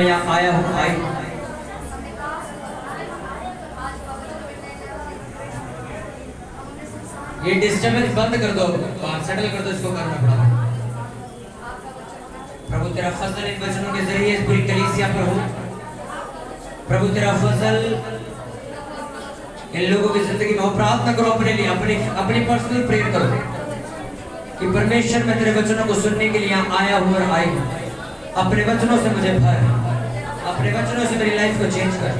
यहाँ आया हूँ आई। ये डिस्टर्बेंस बंद कर दो, सेटल कर दो, इसको करना पड़ा। प्रभु तेरा फजल इन वचनों के जरिए इस पूरी कलीसिया पर हो। प्रभु तेरा फजल इन लोगों की जिंदगी में हो। प्रार्थना करो अपने लिए, अपनी पर्सनल प्रेयर करो कि परमेश्वर मैं तेरे वचनों को सुनने के लिए यहाँ आया हूँ और आई हूँ। अपने वचनों से मुझे भर, अपने वचनों से मेरी लाइफ को चेंज कर।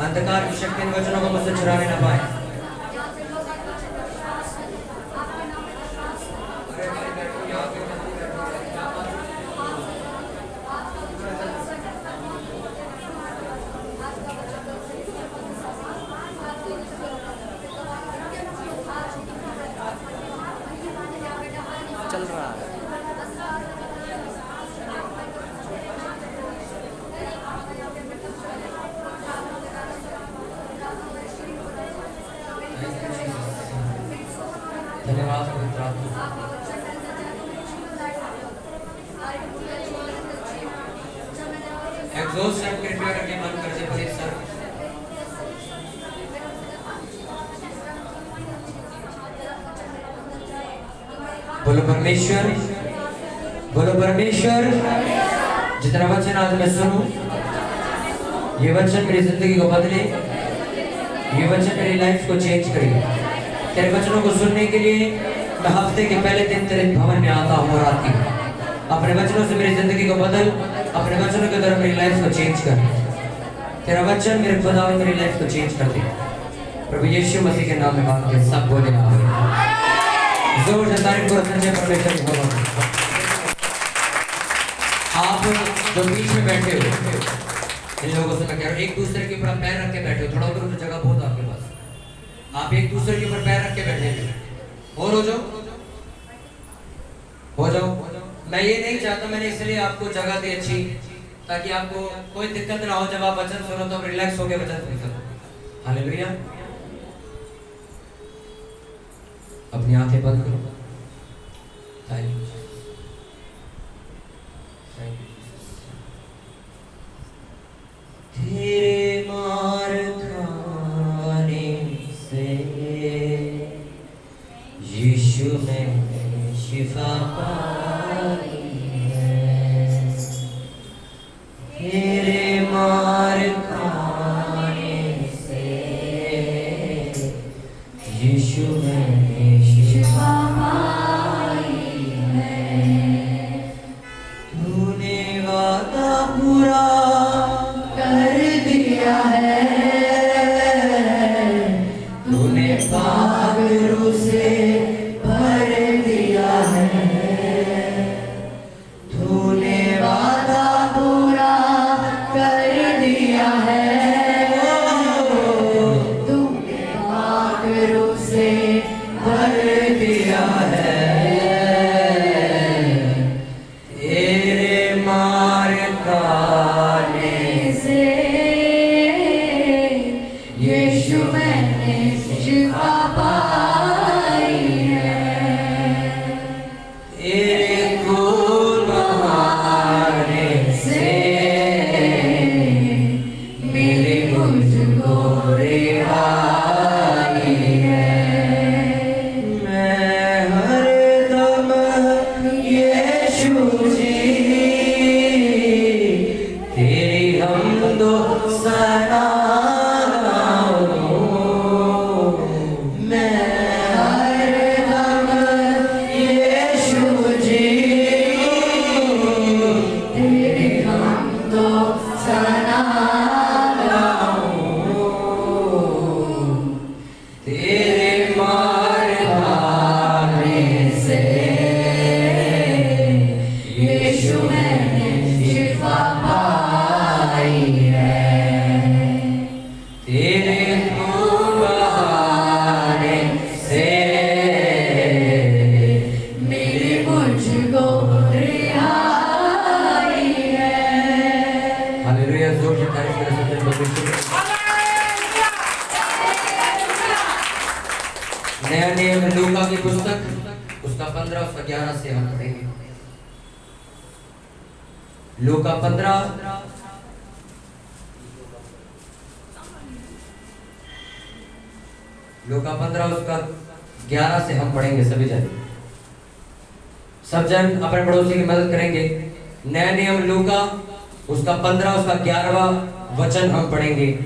अंधकार की शक्ति इन वचनों को मुझसे चुराने ना पाए। चल रहा है। धन्यवाद पवित्र आत्मा। एग्जॉस्ट आप कृपया करके मन कर से प्लीज सर। बोलो परमेश्वर, बोलो परमेश्वर, जितना वचन आज मैं सुनूं, ये वचन मेरी जिंदगी को बदले, ये वचन मेरी लाइफ को चेंज करे। तेरे वचनों को सुनने के लिए मैं हफ्ते के पहले दिन तेरे भवन में आता हूँ और आती हूँ। अपने वचनों से मेरी जिंदगी को बदल, अपने वचनों के द्वारा मेरी लाइफ को चेंज कर। तेरा वचन मेरे खुदा मेरी लाइफ को चेंज कर दे। प्रभु यीशु मसीह के नाम में मांग के सब बोले आमीन। जोर से तारीफ करो सच्चे परमेश्वर की भवन। आप जो बीच में बैठे हो, इन लोगों से मैं कह रहा हूँ, एक दूसरे के ऊपर पैर रख के बैठे हो। थोड़ा उधर तो जगह बहुत आपके पास। आप एक दूसरे के ऊपर पैर रख के बैठे हैं और हो जाओ, हो जाओ। मैं ये नहीं चाहता, मैंने इसलिए आपको जगह दी अच्छी, ताकि आपको कोई दिक्कत ना हो। जब आप वचन सुनो तो रिलैक्स होकर वचन सुन सको। हालेलुया। अपनी आंखें बंद करो। Thank you, thank you. तेरे मार खाने से यीशु ने शिफा पाई है। तेरे मार खाने से यीशु ने शिफा पाई है। तूने वादा पूरा कर दिया है। तूने पागलों से भर दिया है। तूने वादा पूरा कर दिया है। तूने पागलों से भर दिया है। तेरे मार खाने से यीशु मैंने शिफा पाई है। तेरे खून बहाने से मेरे मुझको रिहाई है। मैं हरदम यीशु जी तेरी हमदो सना नया नियम लूका की पुस्तक उसका 15 उसका 11 से हम पढ़ेंगे। लूका 15 उसका 11 से हम पढ़ेंगे सभी जन। सब जन अपने पड़ोसी की मदद करेंगे। नया नियम लूका उसका 15 उसका 11वां वचन हम पढ़ेंगे।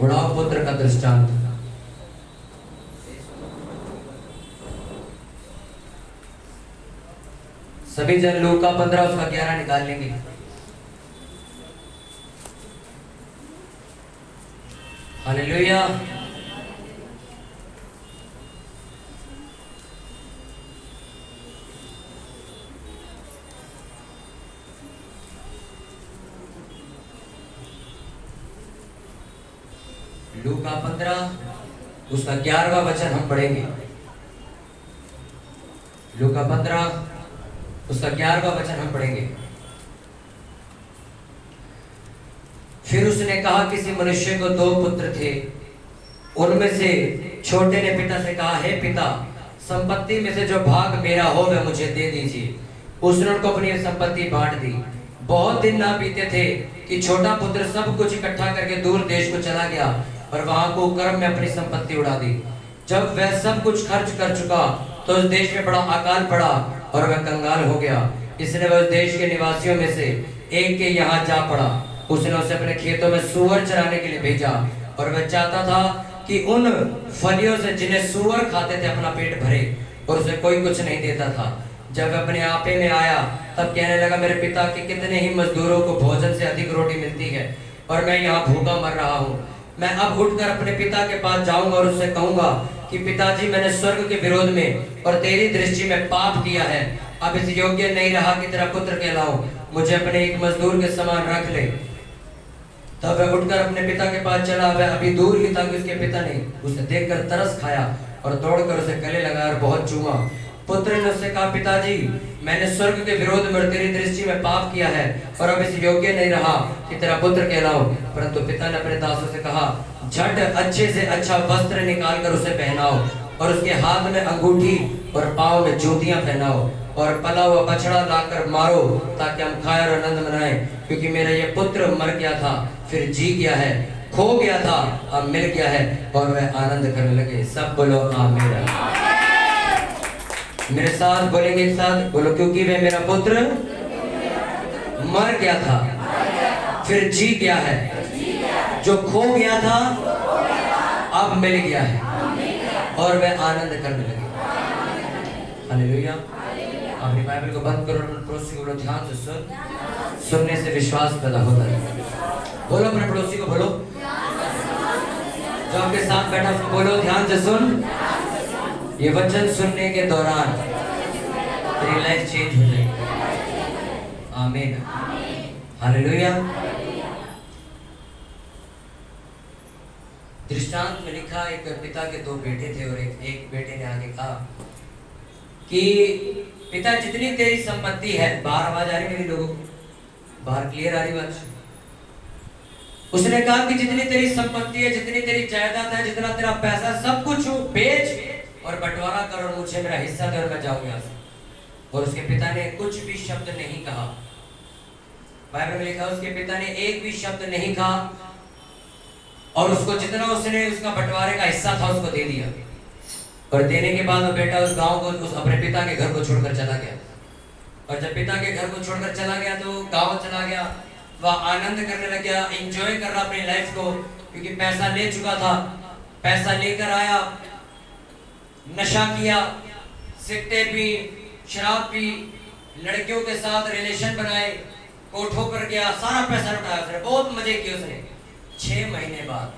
उड़ाव पुत्र का दृष्टांत। सभी जन लूका 15 उसका 11 निकाल लेंगे। हालेलुया। लूका 15 उसका 11वां वचन हम पढ़ेंगे। लूका 15 उसका 11वां वचन हम पढ़ेंगे। फिर उसने कहा, किसी मनुष्य को 2 पुत्र थे। उनमें से छोटे ने पिता से कहा, हे पिता, संपत्ति में से जो भाग मेरा हो वह मुझे दे दीजिए। उसने उनको अपनी संपत्ति बांट दी। बहुत दिन ना बीते थे कि छोटा पुत्र सब कुछ इकट्ठा करके दूर देश को चला गया और वहां को कर्म में अपनी संपत्ति उड़ा दी। जब वह सब कुछ खर्च कर चुका तो उस देश में बड़ा अकाल पड़ा और वह कंगाल हो गया। इसलिए वह उस देश के निवासियों में से एक के यहाँ जा पड़ा। उसने उसे अपने खेतों में सूअर चराने के लिए भेजा और वह चाहता था कि उन फलियों से जिन्हें सूअर खाते थे अपना पेट भरे, और उसे कोई कुछ नहीं देता था। जब वह अपने आपे में आया तब कहने लगा, मेरे पिता के कितने ही मजदूरों को भोजन से अधिक रोटी मिलती है और मैं यहाँ भूखा मर रहा हूँ। मैं अब उठकर अपने पिता के पास जाऊंगा और उससे कहूंगा कि पिताजी, मैंने स्वर्ग के विरोध में और तेरी दृष्टि में पाप किया है। अब इस योग्य नहीं रहा कि तेरा पुत्र कहलाऊं। मुझे अपने एक मजदूर के समान रख ले। तब वह उठकर अपने पिता के पास चला। वह अभी दूर ही था कि उसके पिता ने उसे देखकर तरस खाया और दौड़कर उसे गले लगाया और बहुत चूमा। पुत्र ने उससे कहा, पिताजी, मैंने स्वर्ग के विरोध में और तेरी दृष्टि में पाप किया है और अब इस योग्य नहीं रहा कि तेरा पुत्र कहलाऊं। परंतु पिता ने अपने दासों से कहा, झट अच्छे से अच्छा वस्त्र निकाल कर उसे पहनाओ और उसके हाथ में अंगूठी और पांव में जूतियां पहनाओ और पला हुआ बछड़ा लाकर मारो, ताकि हम खाएं और आनंद मनाएं। क्योंकि मेरा ये पुत्र मर गया था, फिर जी गया है, खो गया था, अब मिल गया है। और वह आनंद करने लगे। सब बोलो आमीन। मेरे साथ बोलेंगे, एक साथ बोलो, क्योंकि वह मेरा पुत्र मर गया था, फिर जी गया है, जो खो गया था अब मिल गया है, और वह आनंद करने लगे। हालेलुया। अपनी बाइबल को बंद करो, पड़ोसी को बोलो, ध्यान से सुन। सुनने से विश्वास पैदा होता है। बोलो अपने पड़ोसी को, बोलो जो आपके साथ बैठा उसको बोलो, ध्यान से सुन। ये वचन सुनने के दौरान तेरी लाइफ चेंज हो जाएगी। आमीन। हालेलुया। दृष्टांत में लिखा, एक पिता के 2 बेटे थे और एक बेटे ने आगे कहा कि पिता, जितनी तेरी संपत्ति है, बाहर आवाज आ रही मेरी लोगों को, बाहर क्लियर आ रही बात? उसने कहा कि जितनी तेरी संपत्ति है, जितनी तेरी जायदाद है, जितना तेरा पैसा, सब कुछ बेच और बंटवारा कर और मुझे मेरा हिस्सा दे और मैं जाऊं यहाँ से। और उसके पिता ने कुछ भी शब्द नहीं कहा। बाइबल में लिखा, उसके पिता ने एक भी शब्द नहीं कहा और उसको जितना उसने उसका बंटवारे का हिस्सा था उसको दे दिया। और देने के बाद वो बेटा उस गांव को, उस अपने पिता के घर को छोड़कर चला गया। और जब पिता के घर को छोड़कर चला गया तो गांव चला गया, वह आनंद करने लग गया, एंजॉय कर रहा अपनी लाइफ को, क्योंकि पैसा ले चुका था। पैसा लेकर आया, नशा किया, सिगरेट पी, शराब पी, लड़कियों के साथ रिलेशन बनाए, कोठों पर गया, सारा पैसा लुटाया उसने, बहुत मजे किए उसने। 6 महीने बाद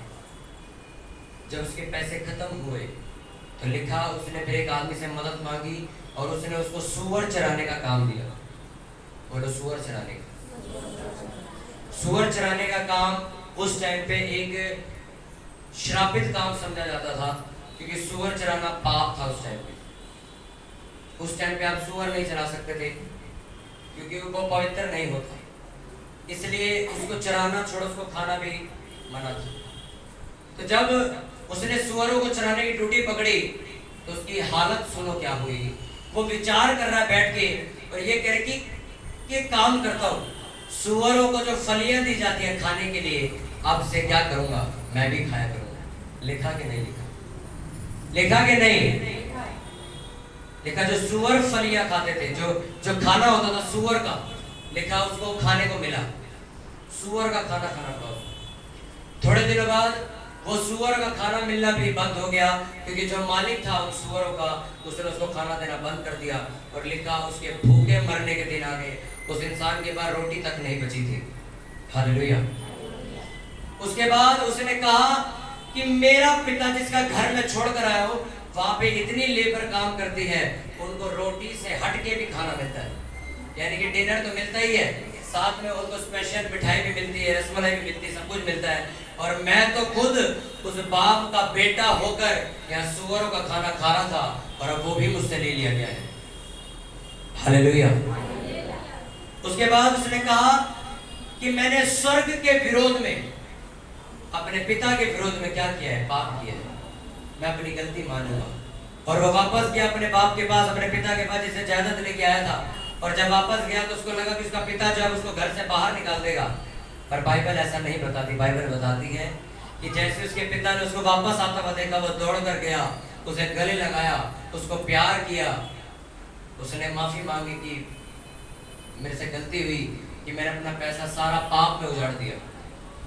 जब उसके पैसे खत्म हुए तो लिखा, उसने फिर एक आदमी से मदद मांगी और उसने उसको सूअर चराने का काम दिया। बोलो, सूअर चराने का। सूअर चराने का काम उस टाइम पे एक श्रापित काम समझा जाता था, क्योंकि सूअर चराना पाप था उस टाइम पे। उस टाइम पे आप सूअर नहीं चरा सकते थे, क्योंकि वो पवित्र नहीं होता, इसलिए उसको चराना छोड़ो, उसको खाना भी मना था। तो जब उसने सूअरों को चराने की ड्यूटी पकड़ी तो उसकी हालत सुनो क्या हुई। वो विचार कर रहा है बैठ के और ये कह रहे कि काम करता हूँ, सुअरों को जो फलियां दी जाती हैं खाने के लिए, अब से क्या करूंगा, मैं भी खाया करूंगा। लिखा कि नहीं लिखा? लिखा कि नहीं लिखा? जो सुअर फलियां खाते थे, जो खाना होता था सुअर का, लिखा उसको खाने को मिला, सुअर का खाना खाना पड़ा। थोड़े दिनों बाद वो सुअर का खाना मिलना भी बंद हो गया, क्योंकि जो मालिक था उन सुअरों का, उसने उसको खाना देना बंद कर दिया। और लिखा उसके भूखे मरने के दिन आ गए, उस इंसान के पास रोटी तक नहीं बची थी। हालेलुया। उसके बाद उसने कहा कि मेरा पिता जिसका घर में छोड़कर आया हो, वहां पे इतनी लेबर काम करती है, उनको रोटी से हटके भी खाना मिलता है। यानी कि डिनर तो मिलता ही है, साथ में उनको स्पेशल मिठाई भी मिलती है, रसमलाई भी मिलती है, सब कुछ मिलता है। और मैं तो खुद उस बाप का बेटा होकर यहाँ सुअरों का खाना खा रहा था, और अब वो भी मुझसे ले लिया गया है। हालेलुया। उसके बाद उसने कहा कि मैंने स्वर्ग के विरोध में, अपने पिता के विरोध में क्या किया है, पाप किया है, मैं अपनी गलती मानूंगा। और वो वापस गया अपने बाप के पास, अपने पिता के पास, जिसे जायदाद लेके आया था। और जब वापस गया तो उसको लगा कि उसका पिता जो है उसको घर से बाहर निकाल देगा, पर बाइबल ऐसा नहीं बताती। बाइबल बताती है कि जैसे उसके पिता ने उसको वापस आता हुआ देखा, वो दौड़ कर गया, उसे गले लगाया, उसको प्यार किया, उसने माफी मांगी कि मेरे से गलती हुई कि मैंने अपना पैसा सारा पाप में उजाड़ दिया,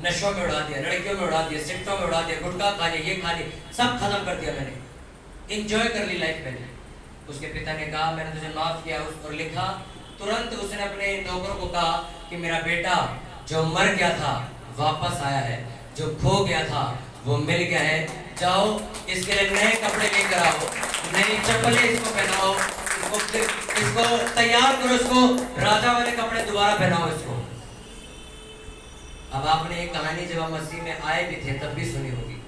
नशों में उड़ा दिया, लड़कियों में उड़ा दिया, सिगरेटों में उड़ा दिया, गुटखा खा लिया, ये खा लिया, सब खत्म कर दिया मैंने, एंजॉय कर ली लाइफ मैंने। उसके पिता ने कहा मैंने तुझे माफ किया। और लिखा तुरंत उसने अपने नौकरों को कहा कि मेरा बेटा जो मर गया था वापस आया है, जो खो गया था वो मिल गया है, जाओ इसके लिए नए कपड़े लेकर आओ, नई चप्पलें इसको पहनाओ, इसको तैयार करो, इसको राजा वाले कपड़े दोबारा पहनाओ इसको। अब आपने एक कहानी जब आप मसीह में आए भी थे तब भी सुनी होगी,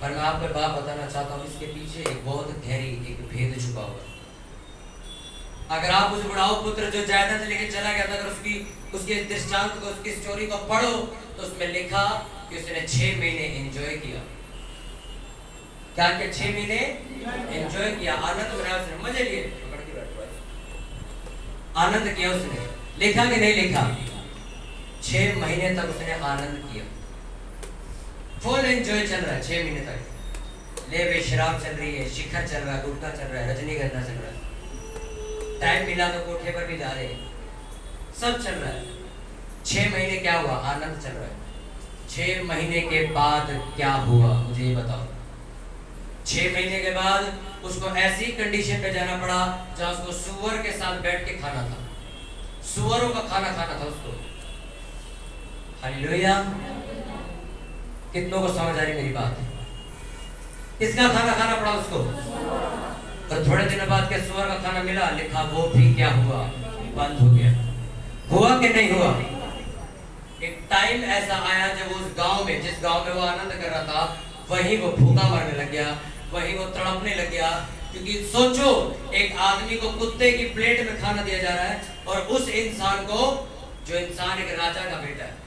पर मैं आपको बात बताना चाहता हूँ, इसके पीछे एक बहुत गहरी एक भेद छुपा हुआ। अगर आप उस बुढ़ाऊ पुत्र जो जायदाद लेके चला गया था, अगर उसके दृष्टांत को, उसकी स्टोरी को पढ़ो तो उसमें लिखा कि उसने 6 महीने एंजॉय किया। क्या किया? 6 महीने एंजॉय किया, आनंद मनाया उसने, मजे लिए, आनंद किया उसने। लिखा कि नहीं लिखा? 6 महीने तक उसने आनंद किया, फुल एंजॉय चल रहा है 6 महीने तक। ले वे शराब चल रही है, शिखर चल रहा है, गुटखा चल रहा है, रजनीगंधा चल रहा है, टाइम मिला तो कोठे पर भी जा रहे हैं, सब चल रहा है। 6 महीने क्या हुआ? आनंद चल रहा है। 6 महीने के बाद क्या हुआ मुझे ये बताओ। 6 महीने के बाद उसको ऐसी कंडीशन पे जाना पड़ा जहां उसको सुअर के साथ बैठ के खाना था, सुअरों का खाना खाना था उसको। हालेलुया। कितनों को समझ आ रही मेरी बात? किसका खाना खाना पड़ा उसको? तो थोड़े दिनों बाद क्या सुअर का खाना मिला? लिखा वो भी क्या हुआ? बंद हो गया। हुआ कि नहीं हुआ? एक टाइम ऐसा आया जब उस गांव में, जिस गांव में वो आनंद कर रहा था, वहीं वो भूखा मरने लग गया, वहीं वो तड़पने लग गया। क्योंकि सोचो, एक आदमी को कुत्ते की प्लेट में खाना दिया जा रहा है, और उस इंसान को, जो इंसान एक राजा का बेटा है,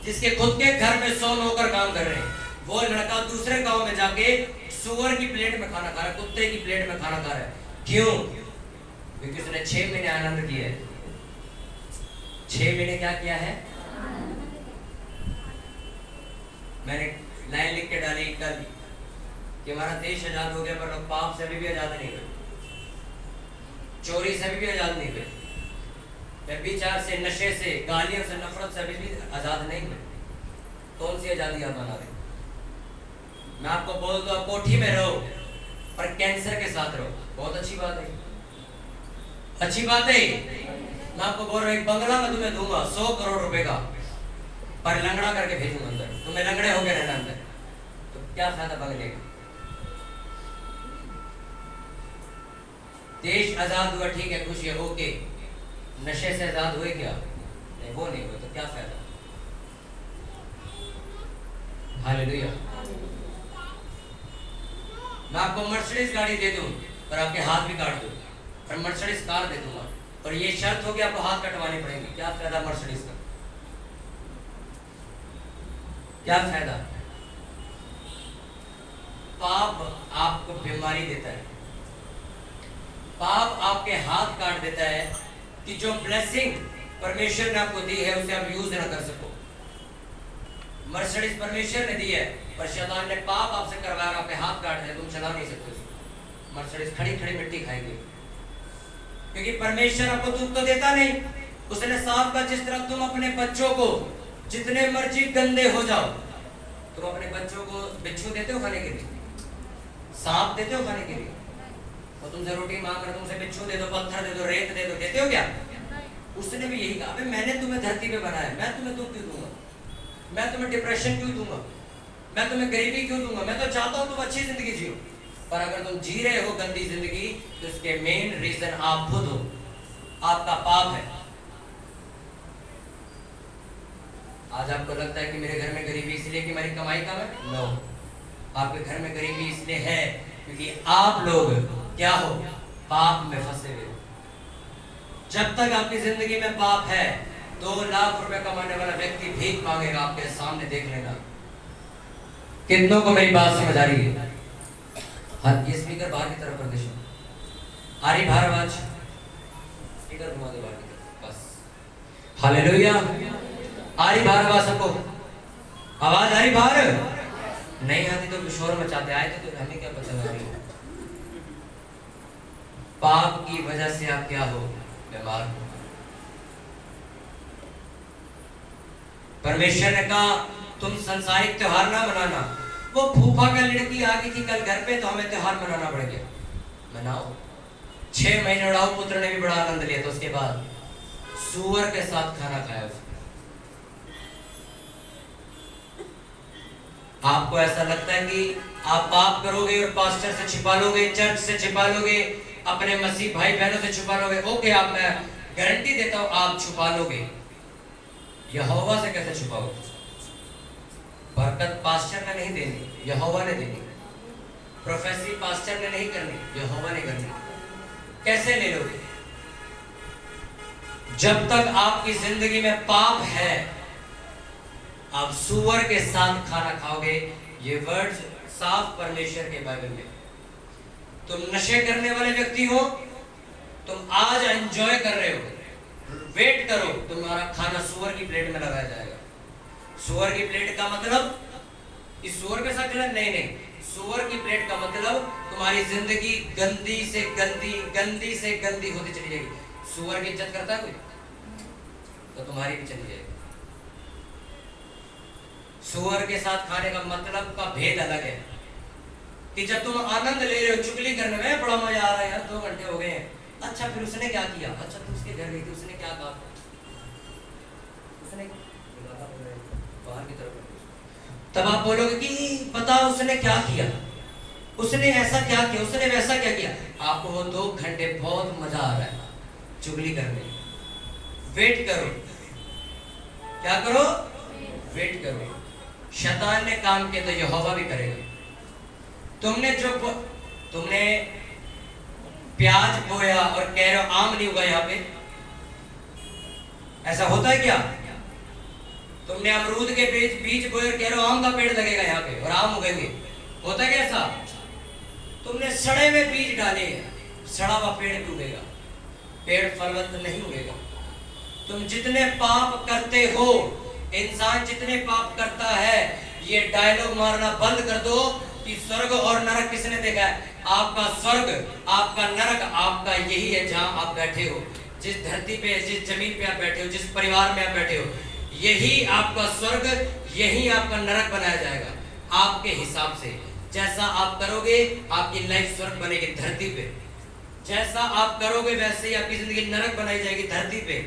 जिसके खुद के घर में 100 नौकर काम कर रहे हैं, वो लड़का दूसरे गांव में जाके सुअर की प्लेट में खाना खा रहा है, कुत्ते की प्लेट में खाना खा रहा है। क्यों? क्योंकि उसने 6 महीने आनंद किया है। 6 महीने क्या किया है? मैंने लाइन लिख के डाली कल कि हमारा देश आजाद हो गया, पर लोग पाप से अभी भी आजाद नहीं हुए, चोरी से अभी भी आजाद नहीं हुए, व्यभिचार से, नशे से, गालियों से, नफरत से अभी भी आजाद नहीं हुए। कौन सी आजादी आप मना रहे? मैं आपको बोल दूं, आप कोठी में रहो पर कैंसर के साथ रहो, बहुत अच्छी बात है, अच्छी बात है। मैं आपको बोल रहा हूं, एक बंगला मैं तुम्हें दूंगा 100 करोड़ रुपए का, पर लंगड़ा करके भेजूंगा अंदर, तुम्हें लंगड़े हो गए रहना अंदर, तो क्या फायदा बंगले का? देश आजाद हुआ, ठीक है, खुशी है, ओके, नशे से आजाद हुए क्या? नहीं, वो नहीं हुए, तो क्या फायदा? हालेलुया। मैं आपको मर्सिडीज गाड़ी दे दूं पर आपके हाथ भी काट दूं, और मर्सिडीज कार दे दूंगा, और ये शर्त हो कि आपको हाथ कटवाने पड़ेंगे, क्या फायदा मर्सिडीज का? क्या फायदा? पाप आपको बीमारी देता है, पाप आपके हाथ काट देता है, कि जो ब्लेसिंग परमेश्वर ने आपको दी है उसे आप यूज ना कर सको। मर्सिडीज परमेश्वर ने दी है, पर शैतान ने पाप आपसे करवाया, आपके हाथ काट दिए, तुम चला नहीं सकते उसको। मर्सिडीज खड़ी खड़ी मिट्टी खाएगी, क्योंकि परमेश्वर आपको दुख तो देता नहीं। उसने साफ कहा, जिस तरह तुम अपने बच्चों को जितने मर्जी गंदे हो जाओ, तुम अपने बच्चों को बिच्छू देते हो खाने के लिए, सांप देते हो खाने के लिए, और तुमसे रोटी मांग रहे, तुमसे बिच्छू दे दो, पत्थर दे दो, रेत दे दो, देते हो क्या? उसने भी यही कहा, अबे मैंने तुम्हें धरती पे बनाया, मैं तुम्हें दुख क्यों दूंगा, मैं तुम्हें डिप्रेशन क्यों दूंगा, मैं तुम्हें गरीबी क्यों दूंगा? मैं तो चाहता हूं तुम अच्छी जिंदगी जियो। पर अगर तुम जी रहे हो गंदी जिंदगी, तो इसके मेन रीजन आप खुद हो, आपका पाप है। आज आपको लगता है कि मेरे घर में गरीबी इसलिए कि मेरी कमाई कम है? नो, आपके घर में गरीबी इसलिए है क्योंकि आप लोग क्या हो? पाप में फंसे हुए हो। जब तक आपकी जिंदगी में पाप है, 2 लाख रुपए कमाने वाला व्यक्ति भीख मांगेगा आपके सामने, देख लेना। कितनों को मेरी बात समझ आ रही है? हाँ, ये स्पीकर बाहर की तरफ कर दे, आरी भारद्वाज, स्पीकर घुमा दो बाहर की तरफ, बस। हालेलुया। आरी भारद्वाज, सबको आवाज आ रही? बाहर नहीं आती तो शोर मचाते, आए थे तो हमें क्या पता लग रही। पाप की वजह से आप क्या हो? बीमार हो। परमेश्वर ने कहा तुम संसारिक त्योहार ना मनाना। वो फूफा का लड़की आ गई थी कल घर पे, तो हमें त्योहार मनाना पड़ गया। मनाओ। 6 महीने उड़ाऊ पुत्र ने भी बड़ा आनंद लिया, तो उसके बाद सूअर के साथ खाना खाया उसने। आपको ऐसा लगता है कि आप पाप करोगे और पास्टर से छिपा लोगे, चर्च से छिपा लोगे, अपने मसीह भाई बहनों से छुपा लोगे? ओके, आप, मैं गारंटी देता हूं आप छुपा लोगे। यहोवा से कैसे छुपाओगे? बरकत पास्टर ने नहीं देनी, यहोवा ने देनी। प्रोफेसी पास्टर ने नहीं करनी, यहोवा ने करनी। कैसे ले लोगे? जब तक आपकी जिंदगी में पाप है, आप सूअर के साथ खाना खाओगे। ये वर्ड्स साफ परमेश्वर के बाइबल में। तुम नशे करने वाले व्यक्ति हो, तुम आज एंजॉय कर रहे हो, वेट करो, तुम्हारा खाना सूअर की प्लेट में लगाया जाएगा। सूअर की प्लेट का मतलब इस सूअर के साथ खिलाना नहीं, सूअर की प्लेट का मतलब तुम्हारी जिंदगी गंदी से गंदी, गंदी से गंदी होती चली जाएगी। सूअर की इज्जत करता है कोई? तो तुम्हारी भी चली जाएगी। सूअर के साथ खाने का मतलब का भेद अलग है कि जब तुम आनंद ले रहे हो, चुगली करने में बड़ा मजा आ रहा है यार, 2 घंटे हो गए हैं, अच्छा फिर उसने क्या किया, अच्छा तुम उसके घर गई थी, उसने क्या कहा, उसने बाहर की तरफ, तब आप बोलोगे कि पता उसने क्या किया, उसने ऐसा क्या किया, उसने वैसा क्या किया। आपको वो 2 घंटे बहुत मजा आ रहा है चुगली करने। वेट करो, क्या करो? वेट करो। शैतान ने काम किया तो यहोवा भी करेगा। तुमने प्याज बोया और कह रहे हो आम नहीं होगा यहाँ पे, ऐसा होता है क्या? तुमने अमरूद के बीज बोए और कह रहे हो आम का पेड़ लगेगा यहाँ पे और आम उगेंगे, होता है क्या ऐसा? तुमने सड़े हुए बीज डाले, सड़ा हुआ पेड़ भी उगेगा, पेड़ फलवंत नहीं उगेगा। तुम जितने पाप करते हो, इंसान जितने पाप करता है, ये डायलॉग मारना बंद कर दो कि स्वर्ग और नरक किसने देखा है? आपका स्वर्ग, आपका नरक, आपका यही है जहां आप बैठे हो। जिस धरती पे, जिस जमीन पे आप बैठे हो, जिस परिवार में आप बैठे हो, यही आपका स्वर्ग, यही आपका नरक बनाया जाएगा आपके हिसाब से। जैसा आप करोगे आपकी लाइफ स्वर्ग बनेगी धरती पे, जैसा आप करोगे वैसे ही आपकी जिंदगी नरक बनाई जाएगी धरती पे।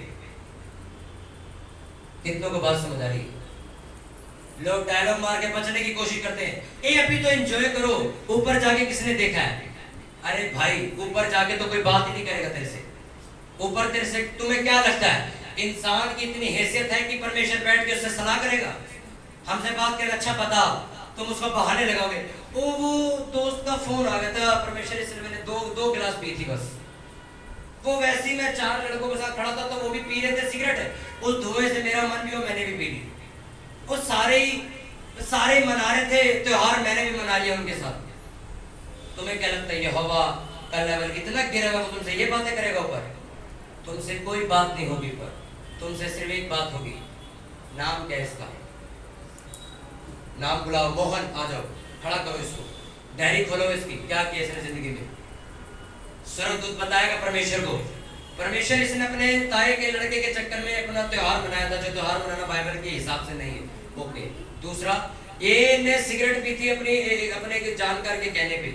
कितनों को बात समझ आ रही है? लोग डायलॉग मार के बचने की कोशिश करते हैं, ए अभी तो एंजॉय करो, ऊपर जाके किसने देखा है? अरे भाई, ऊपर जाके तो कोई बात ही नहीं करेगा तेरे से। ऊपर तेरे से तुम्हें क्या लगता है इंसान की इतनी हैसियत है कि परमेश्वर बैठ के उससे सलाह करेगा? हमसे बात करेगा, अच्छा बता, तुम उसको बहाने लगाओगे, ओ वो दोस्त का फोन आ गया था, परमेश्वर इसलिए मैंने दो गिलास पी थी बस, वो वैसे ही मैं 4 लड़कों के साथ खड़ा था तो वो भी पी रहे थे सिगरेट, उस धुएं से मेरा मन भी हो, मैंने भी पी ली। वो सारे मना रहे थे त्योहार, मैंने भी मना लिया उनके साथ। तुम्हें क्या लगता है यहोवा का लेवल इतना गिरा हुआ, तुमसे ये बातें करेगा ऊपर? तुमसे कोई बात नहीं होगी, पर तुमसे सिर्फ एक बात होगी। नाम क्या है इसका? नाम बुलाओ। मोहन, आ जाओ, खड़ा करो इसको, डायरी खोलो इसकी, क्या किया इसने जिंदगी में। स्वर्गदूत बताएगा परमेश्वर को, परमेश्वर इसने अपने ताए के लड़के के चक्कर में अपना त्योहार मनाया था, जो त्योहार मनाना बाइबल के हिसाब से नहीं है। ओके। दूसरा, ये ने सिगरेट पी थी अपने जानकार के कहने पे।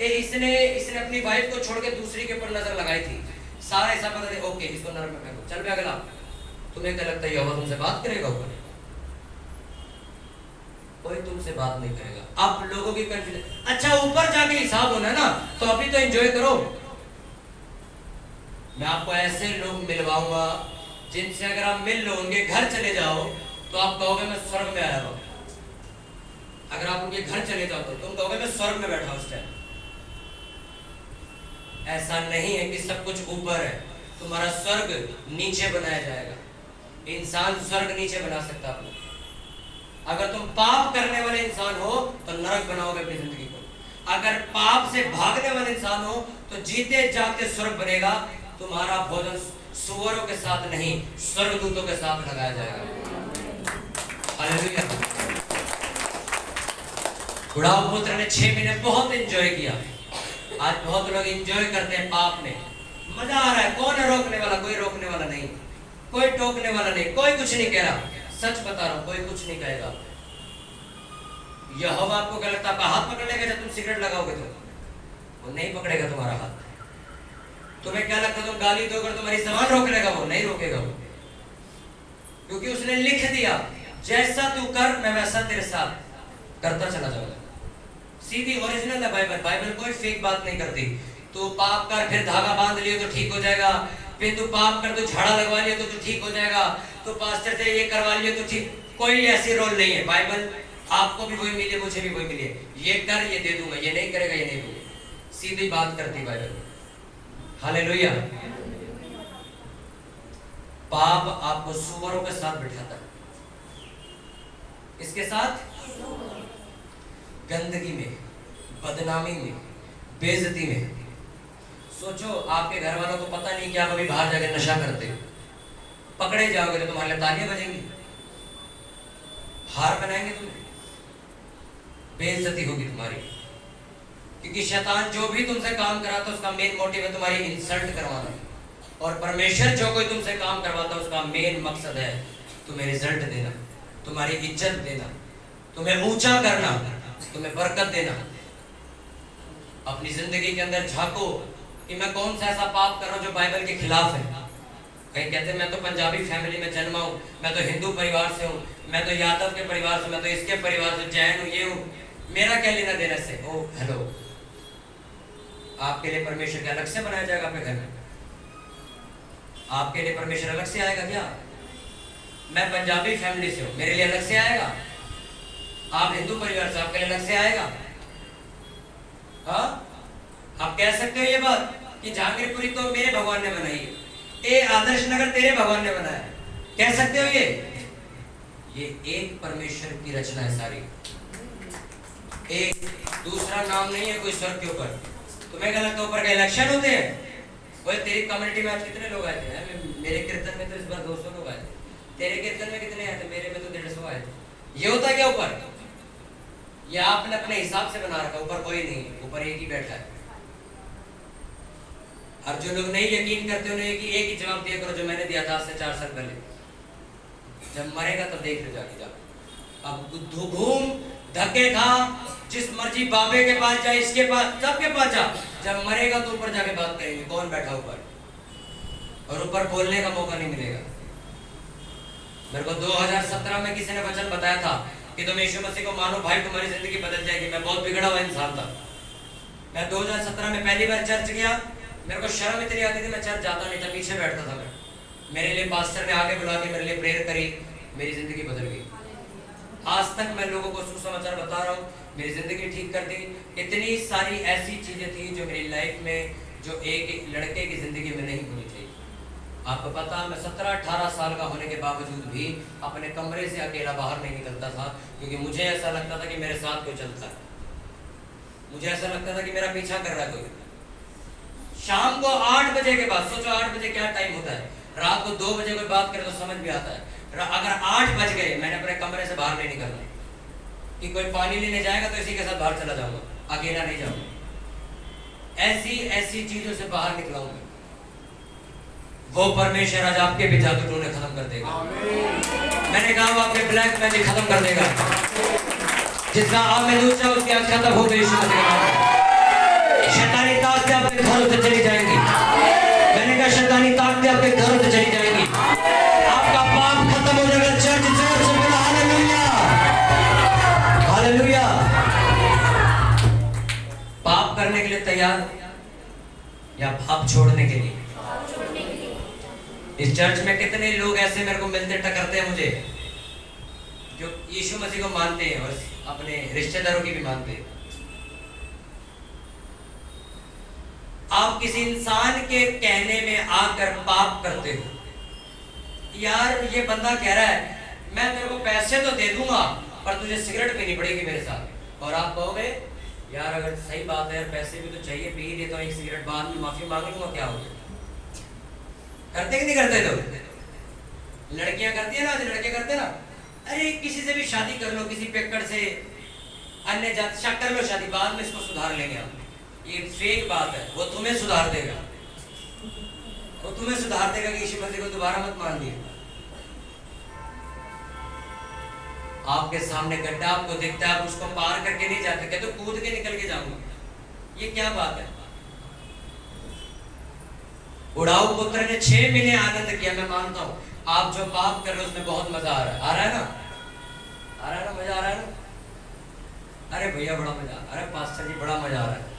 इसने अपनी वाइफ को छोड़ के दूसरी के ऊपर नजर लगाई थी। सारा ऐसा पता था। ओके, इसको नरक में फेंको। चल पे अगला। तुम्हें क्या लगता है यहोवा तुमसे बात करेगा? ऊपर कोई तुमसे बात नहीं करेगा। आप लोगों की कंफ्यूजन। अच्छा, ऊपर जाके हिसाब होना ना, तो अभी तो एंजॉय करो। मैं आपको ऐसे लोग मिलवाऊंगा जिनसे अगर आप मिल लोगे, घर चले जाओ तो आप कहोगे मैं स्वर्ग में आया हूं। अगर आप उनके घर चले जाओ तो तुम कहोगे मैं स्वर्ग में बैठा उस टाइम। ऐसा नहीं है कि सब कुछ ऊपर है, तुम्हारा स्वर्ग नीचे बनाया जाएगा। इंसान स्वर्ग नीचे बना सकता है अपना। अगर तुम पाप करने वाले इंसान हो तो नरक बनाओगे अपनी जिंदगी को। अगर पाप से भागने वाले इंसान हो तो जीते जागते स्वर्ग बनेगा। तुम्हारा भोजन सुअरों के साथ नहीं, स्वर्गदूतों के साथ लगाया जाएगा। हालेलुया। बुढ़ाऊ पुत्र ने 6 महीने बहुत एंजॉय किया। आज बहुत लोग एंजॉय करते हैं पाप में, मजा आ रहा है। कौन है रोकने वाला? कोई रोकने वाला नहीं, कोई टोकने वाला नहीं, कोई कुछ नहीं कह रहा। सच बता रहा हूं, कोई कुछ नहीं कहेगा। यहोवा आपको क्या लगता है आपका हाथ पकड़ लेगा जब तुम सिगरेट लगाओगे? तो वो नहीं पकड़ेगा तुम्हारा हाथ। तुम्हें क्या लगता है तुम गाली दोगे तुम्हारी जबान रोक लेगा? वो नहीं रोकेगा वो, क्योंकि उसने लिख दिया जैसा तू कर मैं वैसा तेरे साथ करता चला जाऊंगा। सीधी ओरिजिनल है बाइबल। बाइबल कोई फेक बात नहीं करती। तू पाप कर फिर धागा बांध लियो तो ठीक हो जाएगा, फिर तू पाप कर तो झाड़ा लगवा लियो तो तू ठीक हो जाएगा, तो पास्टर से ये करवा लियो तो ठीक। कोई ऐसी रोल नहीं है। बाइबल आपको भी वही मिले, मुझे भी वही मिले। ये कर ये दे दूंगा, ये नहीं करेगा ये नहीं दूंगा। सीधी बात करती बाइबल। हालेलुया। पाप आपको सुअरों के साथ बिठाता है। इसके साथ गंदगी में, बदनामी में, बेइज्जती में। सोचो आपके घर वालों को पता नहीं कि आप अभी बाहर जाकर नशा करते, पकड़े जाओगे तो तुम्हारे लिए तालियां बजेंगी, हार बनाएंगे तुम्हें, बेइज्जती होगी तुम्हारी। क्योंकि शैतान जो भी तुमसे काम कराता है उसका मेन मोटिव है तुम्हारी इंसल्ट करवाना, और परमेश्वर जो कोई तुमसे काम करवाता है उसका मेन मकसद है तुम्हें रिजल्ट देना, तुम्हारी इज्जत देना, तुम्हें ऊंचा करना, तुम्हें बरकत देना। अपनी जिंदगी के अंदर झांको कि मैं कौन सा ऐसा पाप कर रहा हूं जो बाइबल के खिलाफ है। कहीं कहते हैं मैं तो पंजाबी फैमिली में जन्मा हूं, मैं तो हिंदू परिवार से हूं, मैं तो यादव के परिवार से, मैं तो इसके परिवार से, जैन हूं, ये हूं, मेरा क्या लेना देना से। ओ हेलो, आपके लिए परमेश्वर क्या अलग से बनाया जाएगा अपने घर में? आपके लिए परमेश्वर अलग से आएगा क्या? मैं पंजाबी फैमिली से हूं, मेरे लिए अलग से आएगा? आप हिंदू परिवार से, आपके लिए अलग से आएगा? हाँ, आप कह सकते हो ये बात कि जहांगीरपुरी तो मेरे भगवान ने बनाई है, ये आदर्श नगर तेरे भगवान ने बनाया है, कह सकते हो ये एक परमेश्वर की रचना है सारी, एक दूसरा नाम नहीं है कोई स्वर्ग के ऊपर। तुम्हें क्या लगता है ऊपर के इलेक्शन होते हैं? वो तेरी कम्युनिटी में आज कितने लोग आए थे? मेरे कीर्तन में तो इस बार 200 लोग आए थे, तेरे कीर्तन में कितने आए थे? मेरे में तो 150 आए थे। ये होता क्या ऊपर? ये आपने अपने हिसाब से बना रखा, ऊपर कोई नहीं, ऊपर एक ही बैठा है। और जो लोग नहीं यकीन करते उन्हें एक ही जवाब दिया करो जो मैंने दिया था आज से 4 साल पहले, जब मरेगा तब देख लो जाके जा। अब घूम धक्के खा, जिस मर्जी बाबे के पास जा, इसके पास, सबके पास जा, जब मरेगा तो ऊपर जाके बात करेंगे कौन बैठा ऊपर, और ऊपर बोलने का मौका नहीं मिलेगा। मेरे को 2017 में किसी ने वचन बताया था कि तुम यीशु मसीह को मानो भाई तुम्हारी जिंदगी बदल जाएगी। मैं बहुत बिगड़ा हुआ इंसान था। मैं 2017 में पहली बार चर्च गया, मेरे को शर्म इतनी आती थी, मैं चर्च जाता नहीं था, पीछे बैठता था मैं। मेरे लिए पास्टर ने आगे बुला के मेरे लिए प्रेयर करी, मेरी जिंदगी बदल गई। आज तक मैं लोगों को सुसमाचार बता रहा हूँ, मेरी जिंदगी ठीक कर दी। इतनी सारी ऐसी चीजें थी जो मेरी लाइफ में, जो एक लड़के की जिंदगी में नहीं होनी चाहिए। आपको पता, मैं 17-18 साल का होने के बावजूद भी अपने कमरे से अकेला बाहर नहीं निकलता था, क्योंकि मुझे ऐसा लगता था कि मेरे साथ कोई चलता है, मुझे ऐसा लगता था कि मेरा पीछा कर रहा है कोई। शाम को 8 बजे के बाद, सोचो 8 बजे क्या टाइम होता है, रात को 2 बजे कोई बात करे तो समझ भी आता है। अगर 8 बज गए, मैंने अपने कमरे से बाहर नहीं निकलना कि कोई पानी लेने जाएगा तो इसी के साथ बाहर चला जाऊंगा, अकेला नहीं जाऊंगा। ऐसी ऐसी चीजों से बाहर निकलाऊंगा। वो परमेश्वर आज आपके भी जादू टोने खत्म कर देगा। मैंने कहा वो आपके ब्लैक मैजिक खत्म कर देगा। जिसका आप में दूसरा उसकी आंख खत्म हो गई। यीशु मसीह के नाम में शैतानी ताकतें आपके घरों से चली जाएंगी। मैंने कहा शैतानी ताकतें आपके घरों से चली जाएंगी। आपका पाप खत्म हो जाएगा। चर्च चर्च बोला हालेलुया, हालेलुया। पाप करने के लिए तैयार या पाप छोड़ने के लिए? इस चर्च में कितने लोग ऐसे मेरे को मिलते टकरते हैं मुझे, जो यीशु मसीह को मानते हैं और अपने रिश्तेदारों की भी मानते हैं। आप किसी इंसान के कहने में आकर पाप करते हो। यार ये बंदा कह रहा है मैं तेरे को पैसे तो दे दूंगा पर तुझे सिगरेट पीनी पड़ेगी मेरे साथ, और आप कहोगे यार अगर सही बात है पैसे भी तो चाहिए, पी ही देता हूँ एक सिगरेट, बाद में माफी मांग लूंगा, क्या हो गया? करते कि नहीं करते लोग? लड़कियां करती है ना, लड़के करते ना, अरे किसी से भी शादी कर लो, किसी पेक्कड़ से, अन्य जात शक कर लो शादी, बाद में इसको सुधार लेंगे हम। ये फेक बात है। वो तुम्हें सुधार देगा, वो तुम्हें सुधार देगा कि यीशु मसीह को दोबारा मत मान दिए। आपके सामने गड्ढा आपको दिखता है, आप उसको पार करके नहीं जाते, कहते तो कूद के निकल के जाऊंगा। ये क्या बात है? उड़ाऊ पुत्र ने 6 महीने आनंद किया, मैं मानता हूं। आप जो पाप कर रहे हो उसमें बहुत मजा आ रहा है। आ रहा है ना? आ रहा है ना? मजा आ रहा है ना? अरे भैया बड़ा मजा, अरे पास्टर जी बड़ा मजा आ रहा है।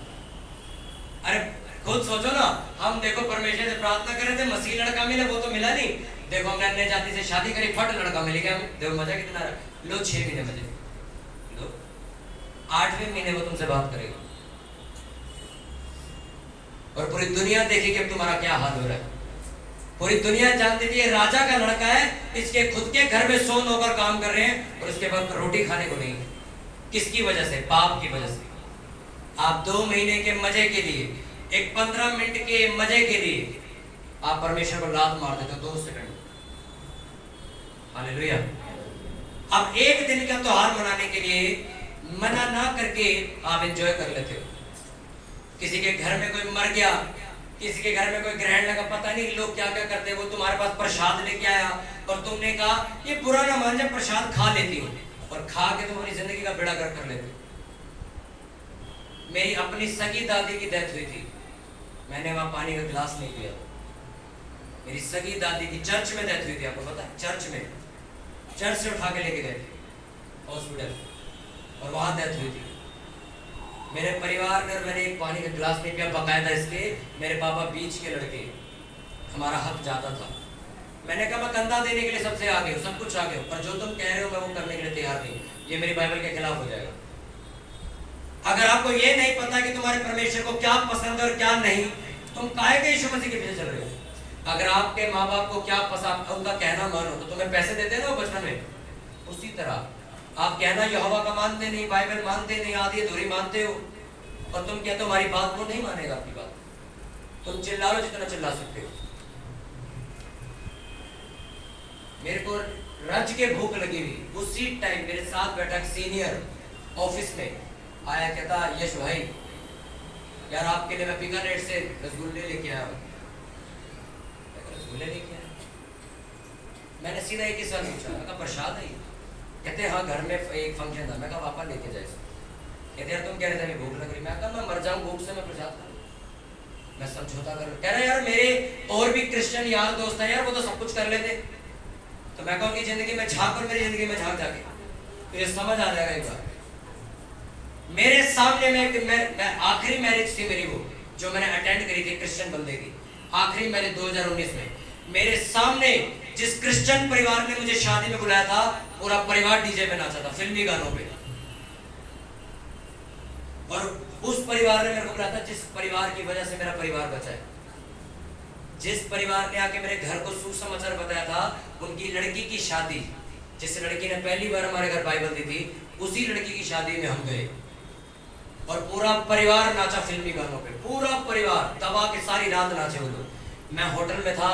अरे खुद सोचो ना, हम देखो परमेश्वर से प्रार्थना कर रहे थे मसीह लड़का मिले, वो तो मिला नहीं। देखो हमने अन्य जाति से शादी करी, फट लड़का मिल गया। देखो मजा कितना रहा। लो 6 महीने मजे लो, 8वें महीने वो तुमसे बात करेगा और पूरी दुनिया देखेगी अब तुम्हारा क्या हाल हो रहा है। पूरी दुनिया जानती थी ये राजा का लड़का है, इसके खुद के घर में 100 नौकर काम कर रहे हैं और उसके बाद रोटी खाने को नहीं। किसकी वजह से? पाप की वजह से। आप 2 महीने के मजे के लिए, एक 15 मिनट के मजे के लिए आप परमेश्वर को लात मार देते हो 2 सेकंड। हालेलुया। अब एक दिन का त्योहार मनाने के लिए मना ना करके आप एंजॉय कर लेते हो। किसी के घर में कोई मर गया, किसी के घर में कोई ग्रहण लगा, पता नहीं लोग क्या क्या करते हैं। वो तुम्हारे पास प्रसाद लेके आया और तुमने कहा ये बुरा ना मान जाए, प्रसाद खा लेती हो, और खा के तुम अपनी जिंदगी का बेड़ा गर्क कर लेते हो। मेरी अपनी सगी दादी की डेथ हुई थी, मैंने वहां पानी का गिलास नहीं पिया। मेरी सगी दादी की चर्च में डेथ हुई थी, आपको पता है? चर्च में, चर्च से उठा के लेके गए थे हॉस्पिटल और वहां डेथ हुई थी। मेरे परिवार में मैंने एक पानी का गिलास नहीं पिया, बकायदा इसके मेरे पापा बीच के लड़के, हमारा हक जाता था। मैंने कहा मैं कंधा देने के लिए सबसे आगे हूँ, सब कुछ आगे हूँ, पर जो तुम कह रहे हो मैं वो करने के लिए तैयार नहीं। ये मेरी बाइबल के खिलाफ हो जाएगा। अगर आपको ये नहीं पता कि तुम्हारे परमेश्वर को क्या पसंद है और क्या नहीं, तुम काहे के यीशु मसीह के पीछे चल रहे हो? अगर आपके माँ बाप को क्या पसंद, उनका कहना मानो, तो तुम्हें पैसे देते ना बचपन में, उसी तरह आप कहना यहोवा का मानते नहीं, बाइबल मानते नहीं, आधी अधूरी मानते हो, और तुम कहते हो हमारी बात को नहीं मानेगा आपकी बात। तुम चिल्ला लो जितना चिल्ला सकते हो। मेरे को रज के भूख लगी हुई, उसी टाइम मेरे साथ बैठा सीनियर ऑफिस में आया, कहता यश भाई यार आपके लिए मैं बीकानेर से रसगुल्ले लेके आया हूँ। रसगुल्ले लेके आया? मैंने सीधा एक ही सवाल पूछा, मैं कहा प्रसाद है? कहते हाँ घर में एक फंक्शन था। मैं कहा पापा लेके जाए। कहते यार तुम कह रहे थे भूख लग रही। मैं कहा मैं मर जाऊँ भूख से, मैं प्रसाद करूँ, मैं समझौता करूँ। कह रहे यार मेरे और भी क्रिश्चियन यार दोस्त हैं यार, वो तो सब कुछ कर लेते। तो मैं कहूँ उनकी जिंदगी में झांक और मेरी जिंदगी में झांक जाके तुझे समझ आ जाएगा एक बार। मेरे सामने मैं आखिरी मैरिज थी मेरी, वो जो मैंने अटेंड करी थी क्रिश्चियन बंदे की, आखिरी मैरिज 2019 में। मेरे सामने जिस क्रिश्चियन परिवार ने मुझे शादी में बुलाया था, पूरा परिवार डीजे पे नाचा था, फिल्मी गानों पे। और उस परिवार ने मेरे को बुलाया था जिस परिवार की वजह से मेरा परिवार बचा है। जिस परिवार ने आके मेरे घर को सुसमाचार बताया था, उनकी लड़की की शादी, जिस लड़की ने पहली बार हमारे घर बाइबल दी थी, उसी लड़की की शादी में हम गए। और पूरा परिवार नाचा फिल्मी गानों पे, पूरा परिवार दबा के सारी रात नाचे वो लोग। मैं होटल में था,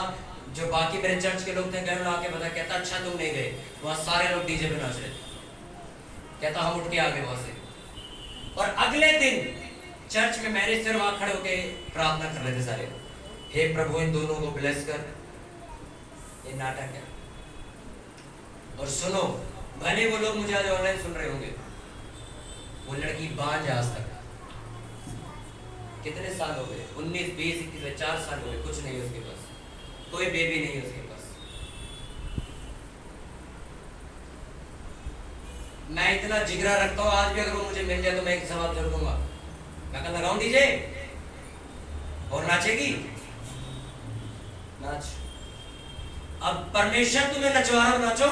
जो बाकी मेरे चर्च के लोग थे गए आके बता, कहता अच्छा तुम नहीं गए, वहाँ सारे लोग डीजे पे नाच रहे थे। कहता हम उठ के आ गए वहां से। और अगले दिन चर्च में मैरिज से वहां खड़े होके प्रार्थना कर रहे थे सारे, हे प्रभु इन दोनों को ब्लेस कर, ये नाटक है। और सुनो, भले वो लोग मुझे आज ऑनलाइन सुन रहे होंगे, वो लड़की बांझ है आज तक। कितने साल हो गए? 19, 20, 21, 4 साल हो गए, कुछ नहीं है उसके पास, कोई बेबी नहीं है उसके पास। मैं इतना जिगरा रखता हूँ, आज भी अगर वो मुझे मिल जाए तो मैं एक सवाल जरूर दूंगा, मैं कल लगाऊं डीजे और नाचेगी, नाच। अब परमेश्वर तुम्हें नचवा रहा, नाचो।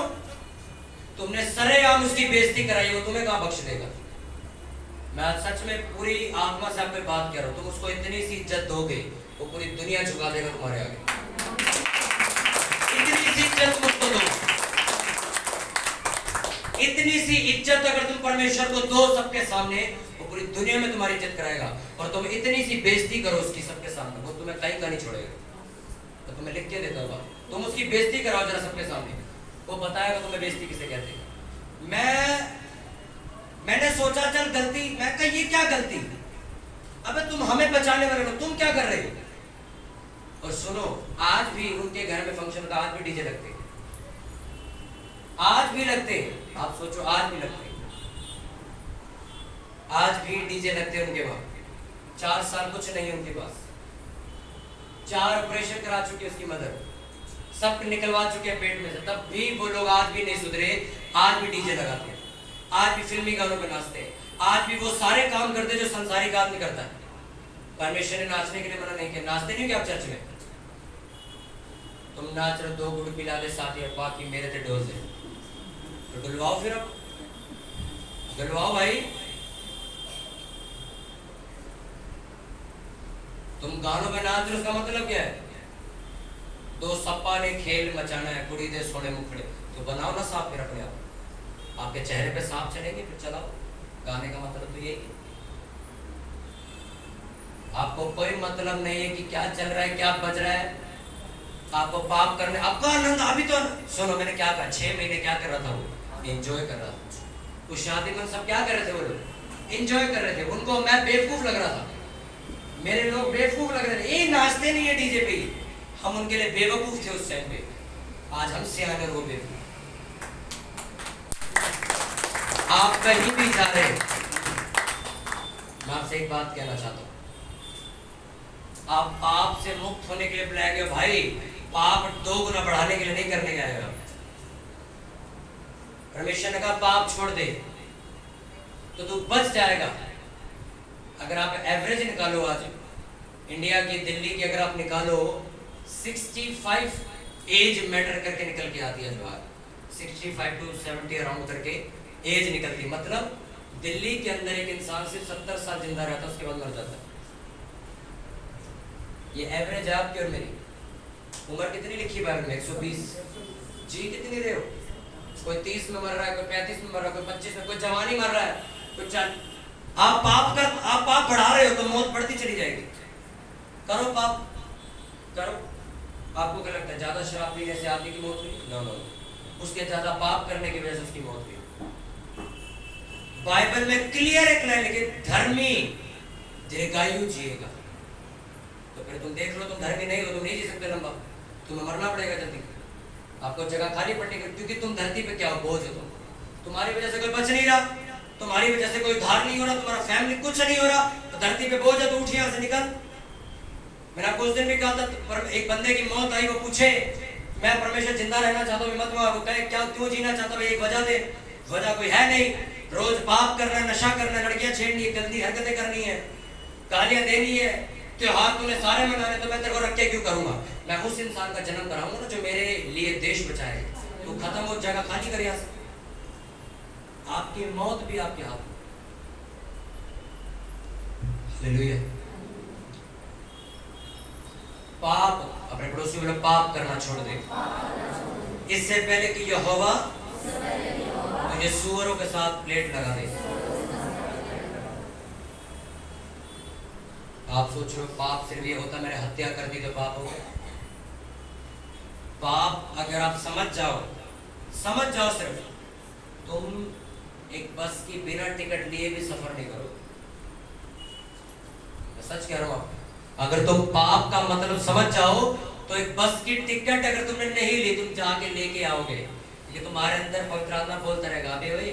तुमने सरेआम उसकी बेइज्जती कराई, वो तुम्हें कहां बख्श देगा? मैं सच में पूरी आत्मा से आपको बात कर रहा हूं, तुम उसको इतनी सी इज्जत दोगे, वो पूरी दुनिया झुका देगा तुम्हारे आगे। इतनी सी इज्जत मुझको दो, इतनी सी इज्जत अगर तुम परमेश्वर को दो सबके सामने, वो पूरी दुनिया में तुम्हारी इज्जत कराएगा। और तुम इतनी सी बेइज्जती करो उसकी सबके सामने, वो तुम्हें कहीं का नहीं छोड़ेगा। तो तुम्हें लिख के देता होगा, तुम उसकी बेइज्जती कराओ जरा सबके सामने, वो बताएगा तुम्हें बेइज्जती किसे कहते हैं। मैंने सोचा चल गलती, मैं कहा ये क्या गलती, अबे तुम हमें बचाने वाले हो, तुम क्या कर रहे हो? और सुनो, आज भी उनके घर में फंक्शन होता, आज भी डीजे लगते, आज भी लगते। आप सोचो, आज भी लगते, आज भी डीजे लगते उनके वहां। 4 साल कुछ नहीं है उनके पास, 4 ऑपरेशन करा चुकी है उसकी मदर, सब निकलवा चुके हैं पेट में से, तब भी वो लोग आज भी नहीं सुधरे, आज भी डीजे लगाते हैं, आज भी फिल्मी गानों पे नाचते हैं, आज भी वो सारे काम करते हैं जो संसारिक आदमी करता है। परमेश्वर ने नाचने के लिए मना नहीं किया, नाचते नहीं क्या आप चर्च में? तुम नाच रहे, 2 गुड़ पिला दे साथी, और बाकी मेरे से डोज है, तो डुलवाओ, फिर अब डुलवाओ भाई। तुम गानों में नाच रहे, उसका मतलब क्या है? 2 सप्पा ने खेल मचाना है, कुड़ी दे सोने मुखड़े, तो बनाओ ना सांप फिर अपने आप, आपके चेहरे पे सांप चढ़ेंगे, फिर चलाओ। गाने का मतलब तो यही है। आपको कोई मतलब नहीं है कि क्या चल रहा है, क्या बज रहा है, आपको पाप करने, आपका आनंद। अभी तो सुनो, मैंने क्या कहा, 6 महीने क्या कर रहा था वो? एंजॉय कर रहा था। उस शादी में सब क्या कर रहे थे? वो लोग एंजॉय कर रहे थे। उनको मैं बेवकूफ लग रहा था, मेरे लोग बेवकूफ लग रहे थे, ये नाचते नहीं है डीजे पे, हम उनके लिए बेवकूफ थे उस टाइम पे। आज हम सियाने और वो बेवकूफ। आप कहीं भी जा रहे, मैं आपसे एक बात कहना चाहता हूं, आप पाप से मुक्त होने के लिए बुलाए गए भाई, पाप 2 गुना बढ़ाने के लिए नहीं करने गए हो। परमेश्वर ने कहा पाप छोड़ दे तो तू बच जाएगा। अगर आप एवरेज निकालो, आज इंडिया की, दिल्ली की अगर आप निकालो, 65 एज मैटर करके निकल के आती है बाहर, 65 to 70 अराउंड करके एज निकलती। मतलब दिल्ली के अंदर एक इंसान सिर्फ 70 साल जिंदा रहता है, उसके बाद मर जाता है। ये एवरेज है आपकी और मेरी। उम्र कितनी लिखी बाइबल में? 120। जी कितनी रहे हो? कोई 30 में मर रहा है, कोई 35 में मर रहा है, कोई 25 में, कोई जवानी मर रहा है, कोई 40। आप पाप बढ़ा रहे हो तो मौत बढ़ती चली जाएगी। करो पाप, करो। आपको क्या लगता है ज्यादा शराब पीने से आदमी की मौत हुई? नो, उसके ज्यादा पाप करने की वजह से उसकी मौत हुई। बाइबल में क्लियर एक लाइन लिखी, धर्मी दीर्घायु जिएगा। तो फिर तुम देख लो, तुम धर्मी नहीं हो, तुम नहीं जी सकते लंबा, तुम्हें मरना पड़ेगा जल्दी, आपको जगह खाली पड़ने की, क्योंकि तुम धरती पे क्या हो? बोझ हो। तुम्हारी वजह से कोई बच नहीं रहा, तुम्हारी वजह से कोई धार नहीं हो रहा, तुम्हारा फैमिली कुछ नहीं हो रहा, तो धरती पे बोझ है, तो उठ यहाँ से निकल। मैंने आपको उस दिन भी कहा था, एक बंदे की मौत आई, वो पूछे मैं परमेश्वर जिंदा रहना चाहता हूँ, मत वो कहे क्या, क्यों जीना चाहता भाई? एक वजह दे। वजह कोई है नहीं, रोज पाप करना, नशा करना, लड़कियां छेड़नी है, गंदी हरकतें करनी है, गालियां देनी है, त्योहार तूने सारे मनाने, तो मैं तेरे को रख के क्यों करूंगा? मैं उस इंसान का जन्म कराऊंगा ना जो मेरे लिए देश बचाए। तो खत्म हो, जगह खाली कर यहाँ से। आपकी मौत भी आपके हाथ में। हालेलुया। पाप, अपने पड़ोसी वालों पाप करना छोड़ दे, इससे पहले कि यहोवा तुझे सूअरों के साथ प्लेट लगा दे। आप सोच रहे हो पाप सिर्फ ये होता मैंने हत्या कर दी तो पाप हो गया? पाप अगर आप समझ जाओ सिर्फ, तुम एक बस की बिना टिकट लिए भी सफर नहीं करो। मैं सच कह रहा हूं आपको, अगर तुम पाप का मतलब समझ जाओ तो एक बस की टिकट अगर तुमने नहीं ली, तुम जाके लेके आओगे, ये तुम्हारे अंदर पवित्र आत्मा बोलता रहेगा अबे भाई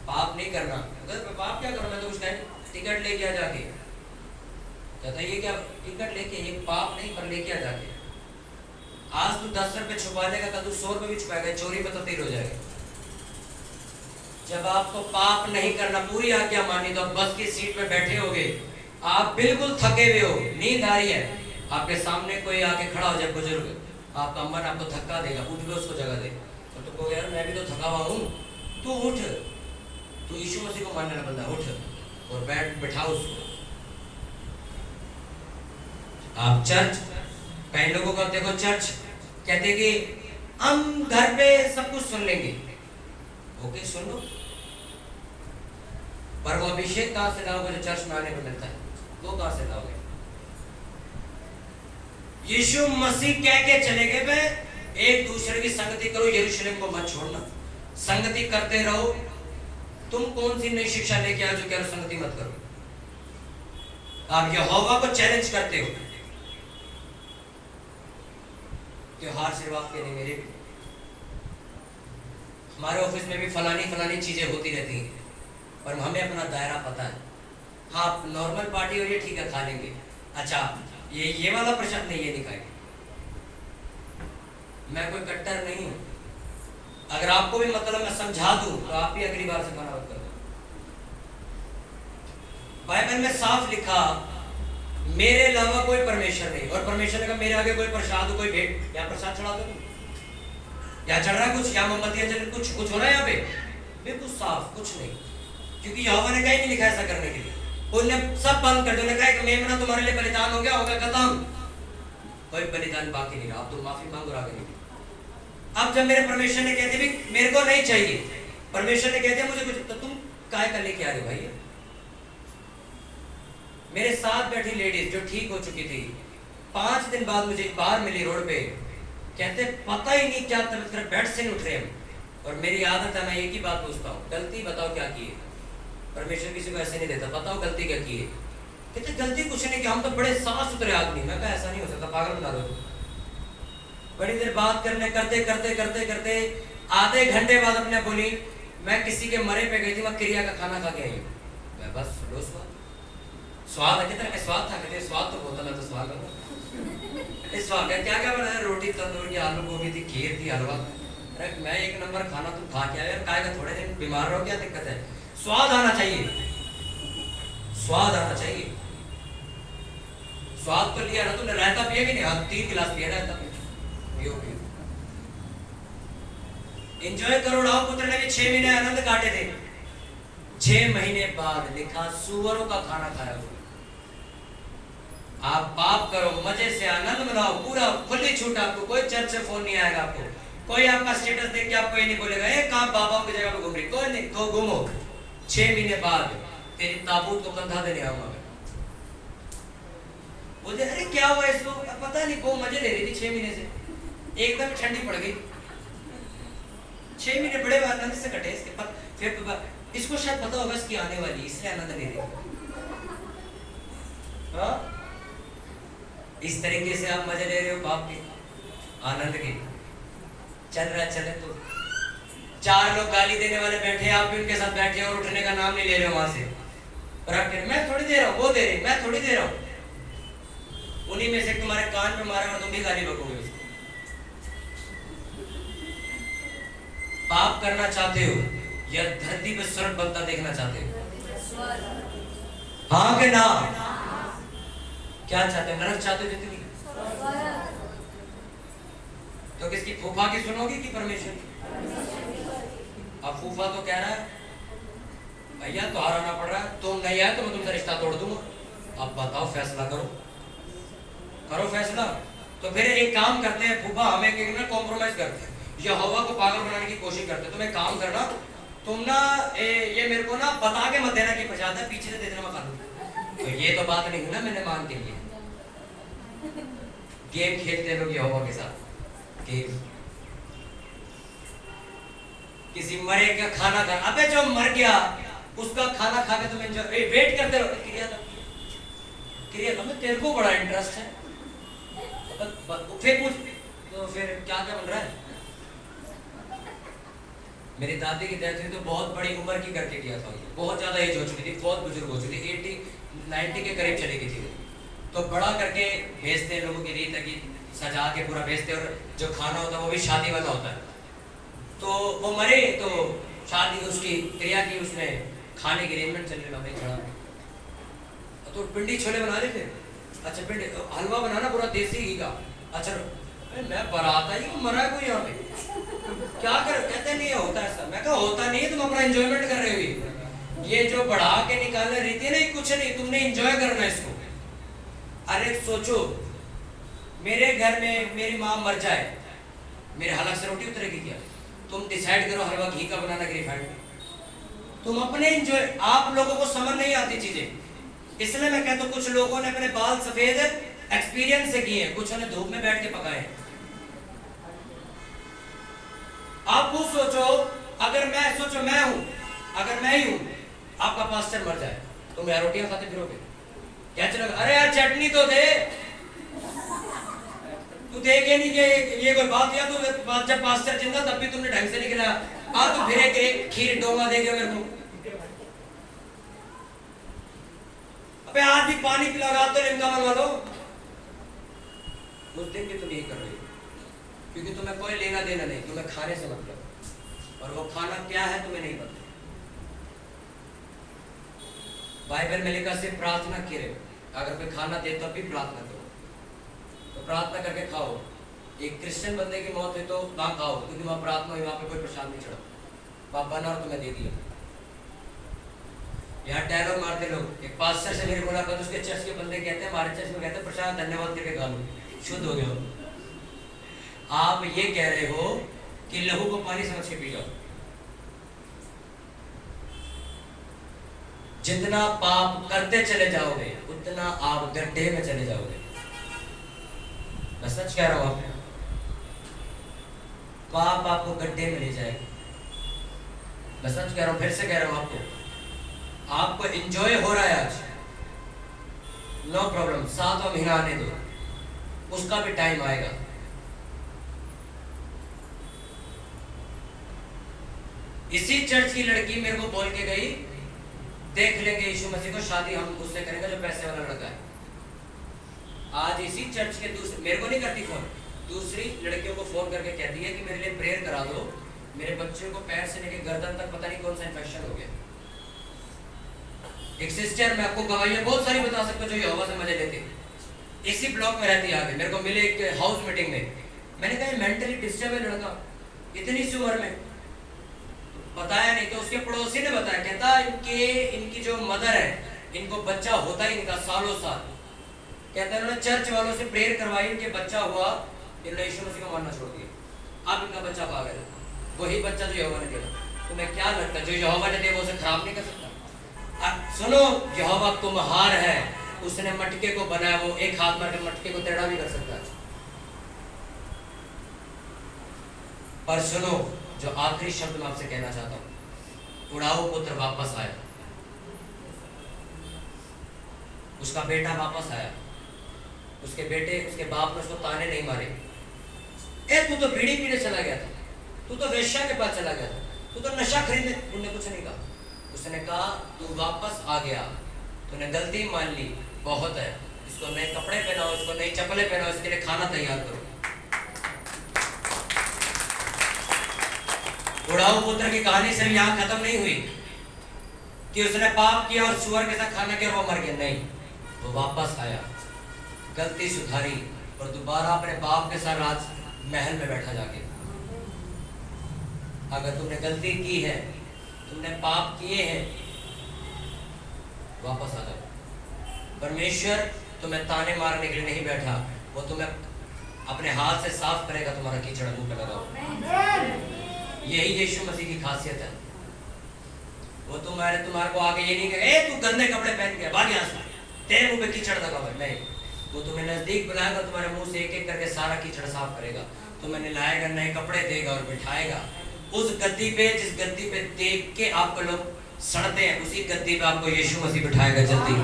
पाप नहीं करना। अगर मैं पाप क्या करूं, मैं तो कुछ नहीं, टिकट लेके आ जाके कहता ये क्या टिकट लेके, ये पाप नहीं पर लेके आ जाके। आज तू 10 रुपए छुपा देगा, कल तू 100 रुपए भी छुपाएगा, चोरी पे तब्दील हो जाएगा। जब आपको पाप नहीं करना, पूरी आज्ञा मानी, तो आप बस की सीट पे बैठे होगे, आप बिल्कुल थके हुए हो, नींद आ रही है, आपके सामने कोई आके खड़ा हो जाए बुजुर्ग, आपका मन आपको धक्का देगा, उठ के उसको जगह दे, तो तुमको यार मैं भी तो थका हुआ हूँ, तू उठ, तू यीशु मसीह को मानने वाला बंदा, उठ और बैठाओ उसको। आप चर्च, कई लोगों को देखो चर्च कहते कि हम घर पे सब कुछ सुन लेंगे, ओके सुन लो, पर वो अभिषेक कहां से लाओगे जो चर्च में आने को मिलता है, वो कहां से लाओगे? यीशु मसीह कह के चले गए पे एक दूसरे की संगति करो, यरूशलेम को मत छोड़ना, संगति करते रहो। तुम कौन सी नई शिक्षा लेके आओ जो कह रहे संगति मत करो? आप यहोवा को चैलेंज करते हो। त्योहार सिर्फ आपके नहीं, मेरे भी, हमारे ऑफिस में भी फलानी चीजें होती रहती हैं, पर हमें अपना दायरा पता है। हाँ नॉर्मल पार्टी हो रही है, ठीक है खा लेंगे, अच्छा ये वाला प्रसाद नहीं, ये नहीं खाएंगे। मैं कोई कट्टर नहीं हूं, अगर आपको भी मतलब मैं समझा दूं तो आप भी अगली बार से मना मत कर दो। बाइबल में साफ लिखा मेरे अलावा कोई परमेश्वर नहीं, और परमेश्वर ने कहा मेरे आगे कोई प्रसाद कोई भेंट या प्रसाद चढ़ा दो, या चढ़ रहा है कुछ, या मोमबत्तियां जल, कुछ हो रहा है यहाँ पे? बिल्कुल साफ, कुछ नहीं, क्योंकि यहोवा ने कहीं नहीं लिखा ऐसा करने के लिए। उन्होंने सब बंद कर दिया, कहा मेमना तुम्हारे लिए बलिदान हो गया, होगा खत्म, कोई बलिदान बाकी नहीं रहा, अब तो माफी मांगो आगे नहीं। अब जब मेरे परमेश्वर ने कहते भी मेरे को नहीं चाहिए, परमेश्वर ने कहते मुझे कुछ, तो तुम काय करने के आ रहे भाई? मेरे साथ बैठी लेडीज जो ठीक हो चुकी थी, 5 दिन बाद मुझे बाहर मिली रोड पे, कहते पता ही नहीं क्या तबीयत कर, बेड से नहीं उठ रहे हम, और मेरी आदत है मैं एक ही बात पूछता हूँ, गलती बताओ क्या की है? परमेश्वर किसी को ऐसे नहीं देता, बताओ गलती क्या की है? कहते गलती कुछ नहीं कि हम तो बड़े साफ सुथरे आदमी। मैं कहा ऐसा नहीं हो सकता, पागल बना दो। बड़ी देर बात करने करते करते करते करते आधे घंटे बाद अपने बोली मैं किसी के मरे पे गई थी, मैं क्रिया का खाना खा के आई हूँ। मैं बस लो स्वाद है, कितना स्वाद था? कहते स्वाद तो बोतल है तो स्वाद है, स्वाद है क्या क्या बनाया? रोटी तंदूरी, आलू गोभी थी, खीर थी, हलवा। अरे मैं एक नंबर खाना तुम खा के आए यार, काय का थोड़े दिन बीमार रहो, क्या दिक्कत है? स्वाद आना चाहिए, स्वाद आना चाहिए। स्वाद तो लिया ना तुमने, रहता पिया कि नहीं? हाँ 3 गिलास पिया रहता, पियो पियो, एंजॉय करो। राव पुत्र ने भी 6 महीने आनंद काटे थे, 6 महीने बाद लिखा सुअरों का खाना खाया हुआ। आप पाप करो, मजे से आनंद मनाओ, पूरा खुली छूट, आपको कोई चर्च से फोन नहीं आएगा, आपको कोई आपका स्टेटस देख के आपको ये नहीं बोलेगा एक आप बाबा की जगह पे घूम रही, कोई नहीं, तो घूमो। 6 महीने बाद तेरी ताबूत को कंधा देने आऊंगा मैं। बोलते अरे क्या हुआ इसको? पता नहीं, वो मजे ले रही थी 6 महीने से, एकदम ठंडी पड़ गई। 6 महीने बड़े आनंद से कटे इसके पर, फिर इसको शायद पता होगा इसकी आने वाली, इसलिए आनंद ले रही। हाँ इस तरीके से आप मजे ले रहे हो पाप के, आनंद के। चल रहा चले तो 4 लोग गाली देने वाले बैठे, आप भी उनके साथ बैठे और उठने का नाम नहीं ले रहे हो वहां से। और मैं थोड़ी दे रहा हूँ, वो दे रही, मैं थोड़ी दे रहा हूँ। उन्हीं में से तुम्हारे कान पे मारे और तुम भी गाली बकोगे उसको। पाप करना चाहते हो या धरती पे स्वर्ग बनता देखना चाहते हो? हाँ कि ना? क्या चाहते हो? नरक चाहते हो जिंदगी? तो किसकी? फूफा की सुनोगी कि परमेश्वर की? अब फूफा तो कह रहा है भैया तो हराना पड़ रहा है, तुम नहीं आए तो मैं तुमसे रिश्ता तोड़ दूंगा। अब बताओ, फैसला करो, करो फैसला। तो फिर एक काम करते हैं, फूफा हमें कॉम्प्रोमाइज करते हैं, यहोवा को पागल बनाने की कोशिश करते हैं। तुम एक काम करना, तुम ना ये मेरे को ना बता के मत देना कि प्रसाद है, पीछे से दे देना, मैं खा लूंगा। तो ये तो बात नहीं हुई ना मैंने मान के लिए। गेम खेलते हैं लोग यहोवा के साथ, गेम। किसी मरे का खाना खा, अबे जो मर गया उसका खाना खा के तुम एंजॉय वेट करते रहो। क्रिया में तेरे को बड़ा इंटरेस्ट है, फिर पूछ तो फिर क्या क्या बन रहा है। मेरी दादी की डेथ हुई तो बहुत बड़ी उम्र की करके किया था, बहुत ज्यादा एज हो चुकी थी, बहुत बुजुर्ग हो चुकी थी, 80-90 के करीब चली गई थी। तो बड़ा करके भेजते हैं, लोगों की रीत है कि सजा के पूरा भेजते, और जो खाना होता है वो भी शादी वाला होता है। तो वो मरे तो शादी उसकी क्रिया की, उसमें खाने की अरेंजमेंट चल रही खड़ा, तो पिंडी छोले बना लेते। अच्छा पिंडी हलवा बनाना पूरा देसी घी का। अच्छा मैं बारात आई मरा है कोई यहाँ पे, क्या कर, कहते नहीं होता ऐसा। मैं कहा होता नहीं है, तुम अपना एंजॉयमेंट कर रहे हो। ये जो बढ़ा के निकालने रीति है नहीं, कुछ नहीं, तुमने एंजॉय करना है इसको। अरे सोचो मेरे घर में मेरी माँ मर जाए, मेरे हलक से रोटी उतरेगी क्या? तुम डिसाइड करो हलवा घी का बनाना कि रिफाइंड। तुम अपने एंजॉय, आप लोगों को समझ नहीं आती चीजें, इसलिए मैं कहता हूँ कुछ लोगों ने अपने बाल सफेद एक्सपीरियंस से किए, कुछ ने धूप में बैठ के पकाए। आप खुद सोचो, अगर मैं सोचो मैं हूं, अगर मैं ही हूं, आपका पास्टर मर जाए, तुम यार रोटियां खाते फिरोगे क्या? चलो अरे यार चटनी तो दे, तू देखे नहीं कि ये कोई बात, या तो जब पास्टर जिंदा तब भी तुमने ढंग से नहीं खिलाया, आ तू फिर एक खीर डोंगा देगे मेरे को। अबे आज भी पानी पिला तो लिमका मंगवा लो। उस दिन भी तुम यही कर रही हो, क्योंकि तुम्हें कोई लेना देना नहीं, तुम्हें खाने से मतलब, और वो खाना क्या है तुम्हें नहीं पता। बाइबल में लिखा सिर्फ प्रार्थना करे, अगर कोई खाना दे तब भी प्रार्थना करो, तो प्रार्थना करके खाओ। एक क्रिश्चियन बंदे की मौत हुई तो ना खाओ, क्योंकि वहां प्रार्थना हुई, वहां पे कोई प्रसाद नहीं चढ़ा, पापा ने और तुम्हें दे दिया। यहाँ डायलॉग मारते लोग। एक पास्टर से मेरी मुलाकात, उसके चर्च के बंदे कहते हैं, हमारे चर्च में कहते हैं प्रसाद धन्यवाद करके खा लो, शुद्ध हो गया। आप ये कह रहे हो कि लहू को पानी समझ के पी जाओ। जितना पाप करते चले जाओगे उतना आप गड्ढे में चले जाओगे। मैं सच कह रहा हूं, आपने पाप आपको गड्ढे में ले जाएगा। मैं सच कह रहा हूं, फिर से कह रहा हूं, आपको एंजॉय हो रहा है आज, नो प्रॉब्लम, 7वां महीना आने दो, उसका भी टाइम आएगा। इसी चर्च की लड़की मेरे को बोल के गई, देख लेंगे यीशु मसीह को, शादी हम उससे करेंगे जो पैसे वाला लड़का है। आज इसी चर्च के दूसरे, मेरे को नहीं करती फोन, दूसरी लड़कियों को फोन करके कहती है कि मेरे लिए प्रेयर करा दो, मेरे बच्चे को पैर से लेकर गर्दन तक पता नहीं कौन सा इन्फेक्शन हो गया। एक सिस्टर, मैं आपको गवाहियां बहुत सारी बता सकता हूं जो यहोवा से मजे लेते, इसी ब्लॉक में रहती है। आगे मेरे को मिले एक हाउस मीटिंग में, मैंने कहा मेंटली डिस्टर्ब है लड़का, इतनी सी उम्र में, बताया नहीं। तो उसके पड़ोसी ने बताया, कहता इनकी जो मदर है, इनको बच्चा होता ही नहीं था सालों साल। कहता है उन्होंने चर्च वालों से प्रेयर करवाई, इनके बच्चा हुआ, इन्होंने यीशु मसीह को मानना छोड़ दिया, अब इनका बच्चा पागल है। वही बच्चा जो यहोवा ने दिया। तुम्हें क्या लगता है जो यहोवा ने दिया वो उसे खराब नहीं कर सकता? सुनो, यहोवा कुम्हार है, उसने मटके को बनाया, वो एक हाथ मार के मटके को टेढ़ा भी कर सकता है। पर सुनो, जो आखिरी शब्द मैं आपसे कहना चाहता हूं, उड़ाऊ पुत्र वापस आया, उसका बेटा वापस आया, उसके बेटे, उसके बाप ने उसको ताने नहीं मारे, ए तू तो बीड़ी पीने चला गया था, तू तो वेश्या के पास चला गया था, तू तो नशा खरीदने, उन्होंने कुछ नहीं कहा। उसने कहा तू वापस आ गया, तूने गलती मान ली, बहुत है, इसको नए कपड़े पहनाओ, इसको नई चप्पलें पहनाओ, इसके लिए खाना तैयार करो। उड़ाऊ पुत्र की कहानी सिर्फ यहाँ खत्म नहीं हुई कि उसने पाप किया और सुअर के साथ खाना किया और वो मर गया, नहीं, वो वापस आया, गलती सुधारी और दोबारा अपने बाप के साथ राज महल में बैठा जाके। अगर तुमने गलती की है, तुमने पाप किए हैं, वापस आ जाओ। परमेश्वर तुम्हें ताने मारने के लिए नहीं बैठा, वो तुम्हें अपने हाथ से साफ करेगा, तुम्हारा कीचड़ मुंह पे लगाओ। यही यीशु मसीह की खासियत है। वो तुम्हारे को आके ये नहीं कहे, ए तू गंदे कपड़े पहन के भाग यहाँ से, तेरे मुंह पे कीचड़ लगा हुआ है। नहीं, वो तुम्हें नजदीक बुलाएगा, तुम्हारे मुंह से एक एक करके सारा कीचड़ साफ करेगा, तुम्हें नहलाएगा, नए कपड़े देगा और बिठाएगा उस गद्दी पे जिस गद्दी पे देख के आपको लोग सड़ते हैं, उसी गद्दी पे आपको यीशु मसीह बिठाएगा जल्दी।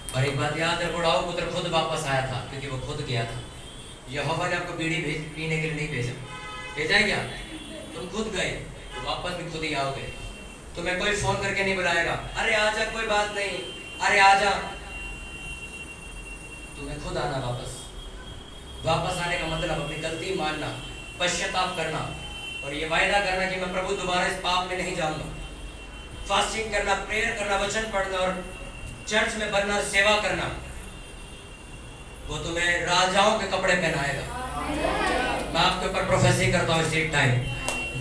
और एक बात याद है, बुढ़ाऊ पुत्र खुद वापस आया था क्योंकि वो खुद गया था। यहोवा ने आपको बीड़ी पीने के लिए नहीं भेजा, भेजा क्या? तुम खुद गए तो वापस भी खुद ही आओगे। तुम्हें कोई फोन करके नहीं बुलाएगा, अरे आजा कोई बात नहीं, अरे आजा। तुम्हें खुद आना वापस। वापस आने का मतलब अपनी गलती मानना, पश्चाताप करना और ये वायदा करना कि मैं प्रभु दोबारा इस पाप में नहीं जाऊंगा। फास्टिंग करना, प्रेयर करना, वचन पढ़ना और चर्च में बनना और सेवा करना, वो तुम्हें राजाओं के कपड़े पहनाएगा। मैं आपके ऊपर प्रोफेसी करता हूँ इसी टाइम,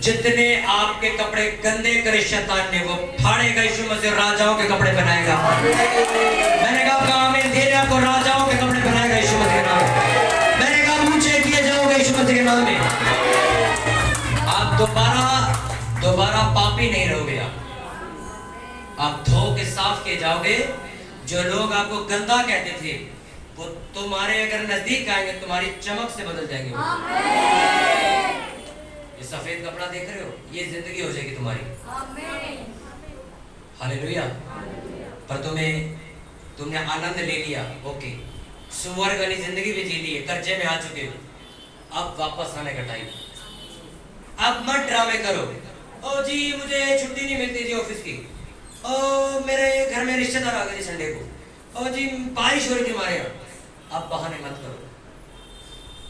जितने आपके कपड़े गंदे करे शैतान ने, वो फाड़ेगा यीशु मसीह, राजाओं के कपड़े पहनाएगा। मैंने कहा आमीन, धीरे आपको राजाओं के कपड़े पहनाएगा यीशु मसीह के नाम में। मैंने कहा ऊंचे किए जाओगे यीशु मसीह के नाम में। आप दोबारा पापी नहीं रहोगे, आप धो के साफ किए जाओगे। जो लोग आपको गंदा कहते थे वो तुम्हारे अगर नजदीक आएंगे तुम्हारी चमक से बदल जाएंगे। ये सफेद कपड़ा देख रहे हो, ये जिंदगी हो जाएगी तुम्हारी। हालेलुया। पर तुमने आनंद ले लिया, ओके, स्वर्ग वाली जिंदगी भी जी ली है, कर्जे में आ चुके हो, अब वापस आने का टाइम। अब मत ड्रामे करो, ओ जी मुझे छुट्टी नहीं मिलती जी ऑफिस की, ओ मेरे घर में रिश्तेदार आ गए संडे को, ओ जी बारिश हो रही थी हमारे यहाँ। अब बहाने मत करो,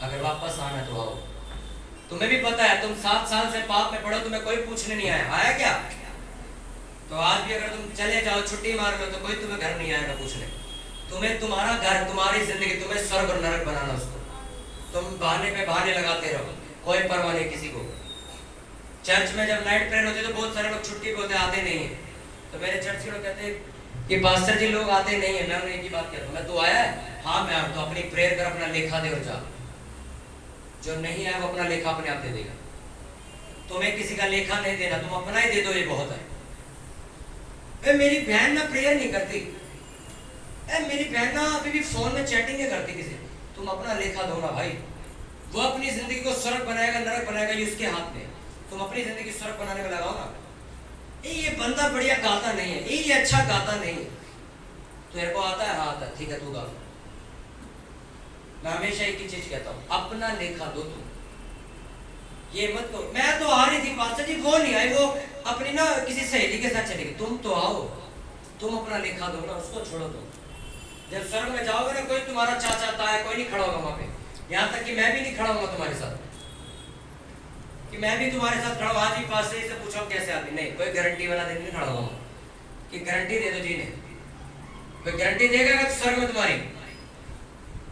अगर वापस आना तो आओ। तुम्हें भी पता है तुम 7 साल से पाप में पड़ो, तुम्हें कोई पूछने नहीं आया क्या? तो आज भी अगर तुम चले जाओ, छुट्टी मार लो, तो कोई तुम्हें घर नहीं आएगा पूछने। तुम्हें तुम्हारा घर, तुम्हारी जिंदगी, तुम्हें स्वर्ग और नरक बनाना उसको। तुम बहाने पे बहाने लगाते रहो, कोई परवाह नहीं किसी को। चर्च में जब नाइट प्रेयर होती है तो बहुत सारे लोग छुट्टी पे होते आते नहीं है, तो मेरे चर्च के लोग कहते हैं कि पास्टर जी लोग आते नहीं है। मैं एक ही बात कहता हूँ, मैं तो आया है, हाँ मैं तो अपनी प्रेयर कर, अपना लेखा दे और जा। जो नहीं है वो अपना लेखा अपने आप दे देगा। तुम्हें किसी का लेखा नहीं देना, तुम अपना ही दे दो, ये बहुत है। मेरी बहन ना प्रेयर नहीं करती, मेरी बहन ना अभी भी फोन में चैटिंग नहीं करती किसी। तुम अपना लेखा दो ना भाई, वो अपनी जिंदगी को स्वर्ग बनाएगा नरक बनाएगा, ये उसके हाथ में। तुम अपनी जिंदगी स्वर्ग बनाने में लगाओ ना। ये बंदा बढ़िया गाता नहीं है, ये अच्छा गाता नहीं है, तेरे को आता है? हाँ आता है, ठीक है तू गा। मैं हमेशा एक ही चीज कहता हूँ, अपना लेखा दो तुम। ये मत कहो मैं तो आ रही थी पास्टर जी, वो नहीं आई, वो अपनी ना किसी सहेली के साथ चली गई। तुम तो आओ, तुम अपना लेखा दो ना, उसको छोड़ो तुम। जब स्वर्ग में जाओगे ना, कोई तुम्हारा चाचा ताया कोई नहीं खड़ा होगा वहां पे। यहाँ तक कि मैं भी नहीं खड़ा होगा तुम्हारे साथ, कि मैं भी तुम्हारे साथ खड़ा हूँ। आज ही पास से पूछो कैसे आदमी, नहीं, कोई गारंटी वाला दिन नहीं खड़ा होगा कि गारंटी दे दो जी ने। कोई गारंटी देगा स्वर्ग में तुम्हारी?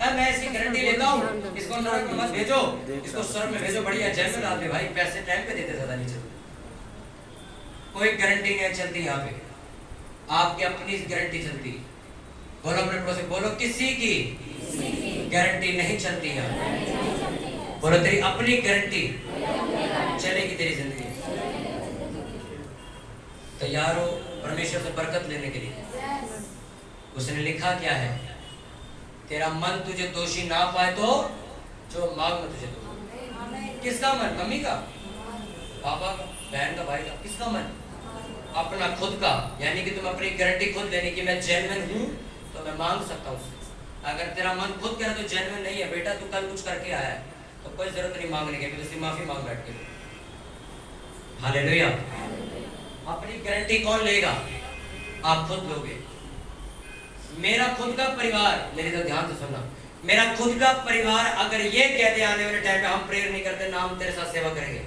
मैं ऐसी गारंटी लेता हूँ, इसको नरक में मत भेजो, इसको स्वर्ग में भेजो, बढ़िया जेल में डाल दे भाई, पैसे टाइम पे देते ज्यादा नहीं चलते। कोई गारंटी नहीं चलती यहाँ पे, आपकी अपनी गारंटी चलती। बोलो अपने पड़ोसी, बोलो किसी की गारंटी नहीं चलती यहाँ। बोलो तेरी अपनी गारंटी चलेगी तेरी जिंदगी। तैयार हो परमेश्वर से बरकत लेने के लिए। उसने लिखा क्या है, तेरा मन तुझे दोषी ना पाए तो जो मांग मैं तुझे दूंगा। किसका मन? मम्मी का, पापा का, बहन का, भाई का? किसका मन? अपना खुद का। यानी कि तुम अपनी गारंटी खुद लेनी कि मैं जेन्युइन हूँ तो मैं मांग सकता हूँ। अगर तेरा मन खुद कह रहा तो जेन्युइन नहीं है बेटा, तू कल कुछ करके आया है, तो कोई जरूरत नहीं मांगने की, उसकी माफी मांग बैठ के। हालेलुया। अपनी गारंटी कौन लेगा? आप खुद लोगे। मेरा खुद का परिवार, मेरी तो ध्यान से सुनना, मेरा खुद का परिवार अगर ये कह दे आने वाले टाइम पे हम प्रेयर नहीं करते ना हम तेरे साथ सेवा करेंगे,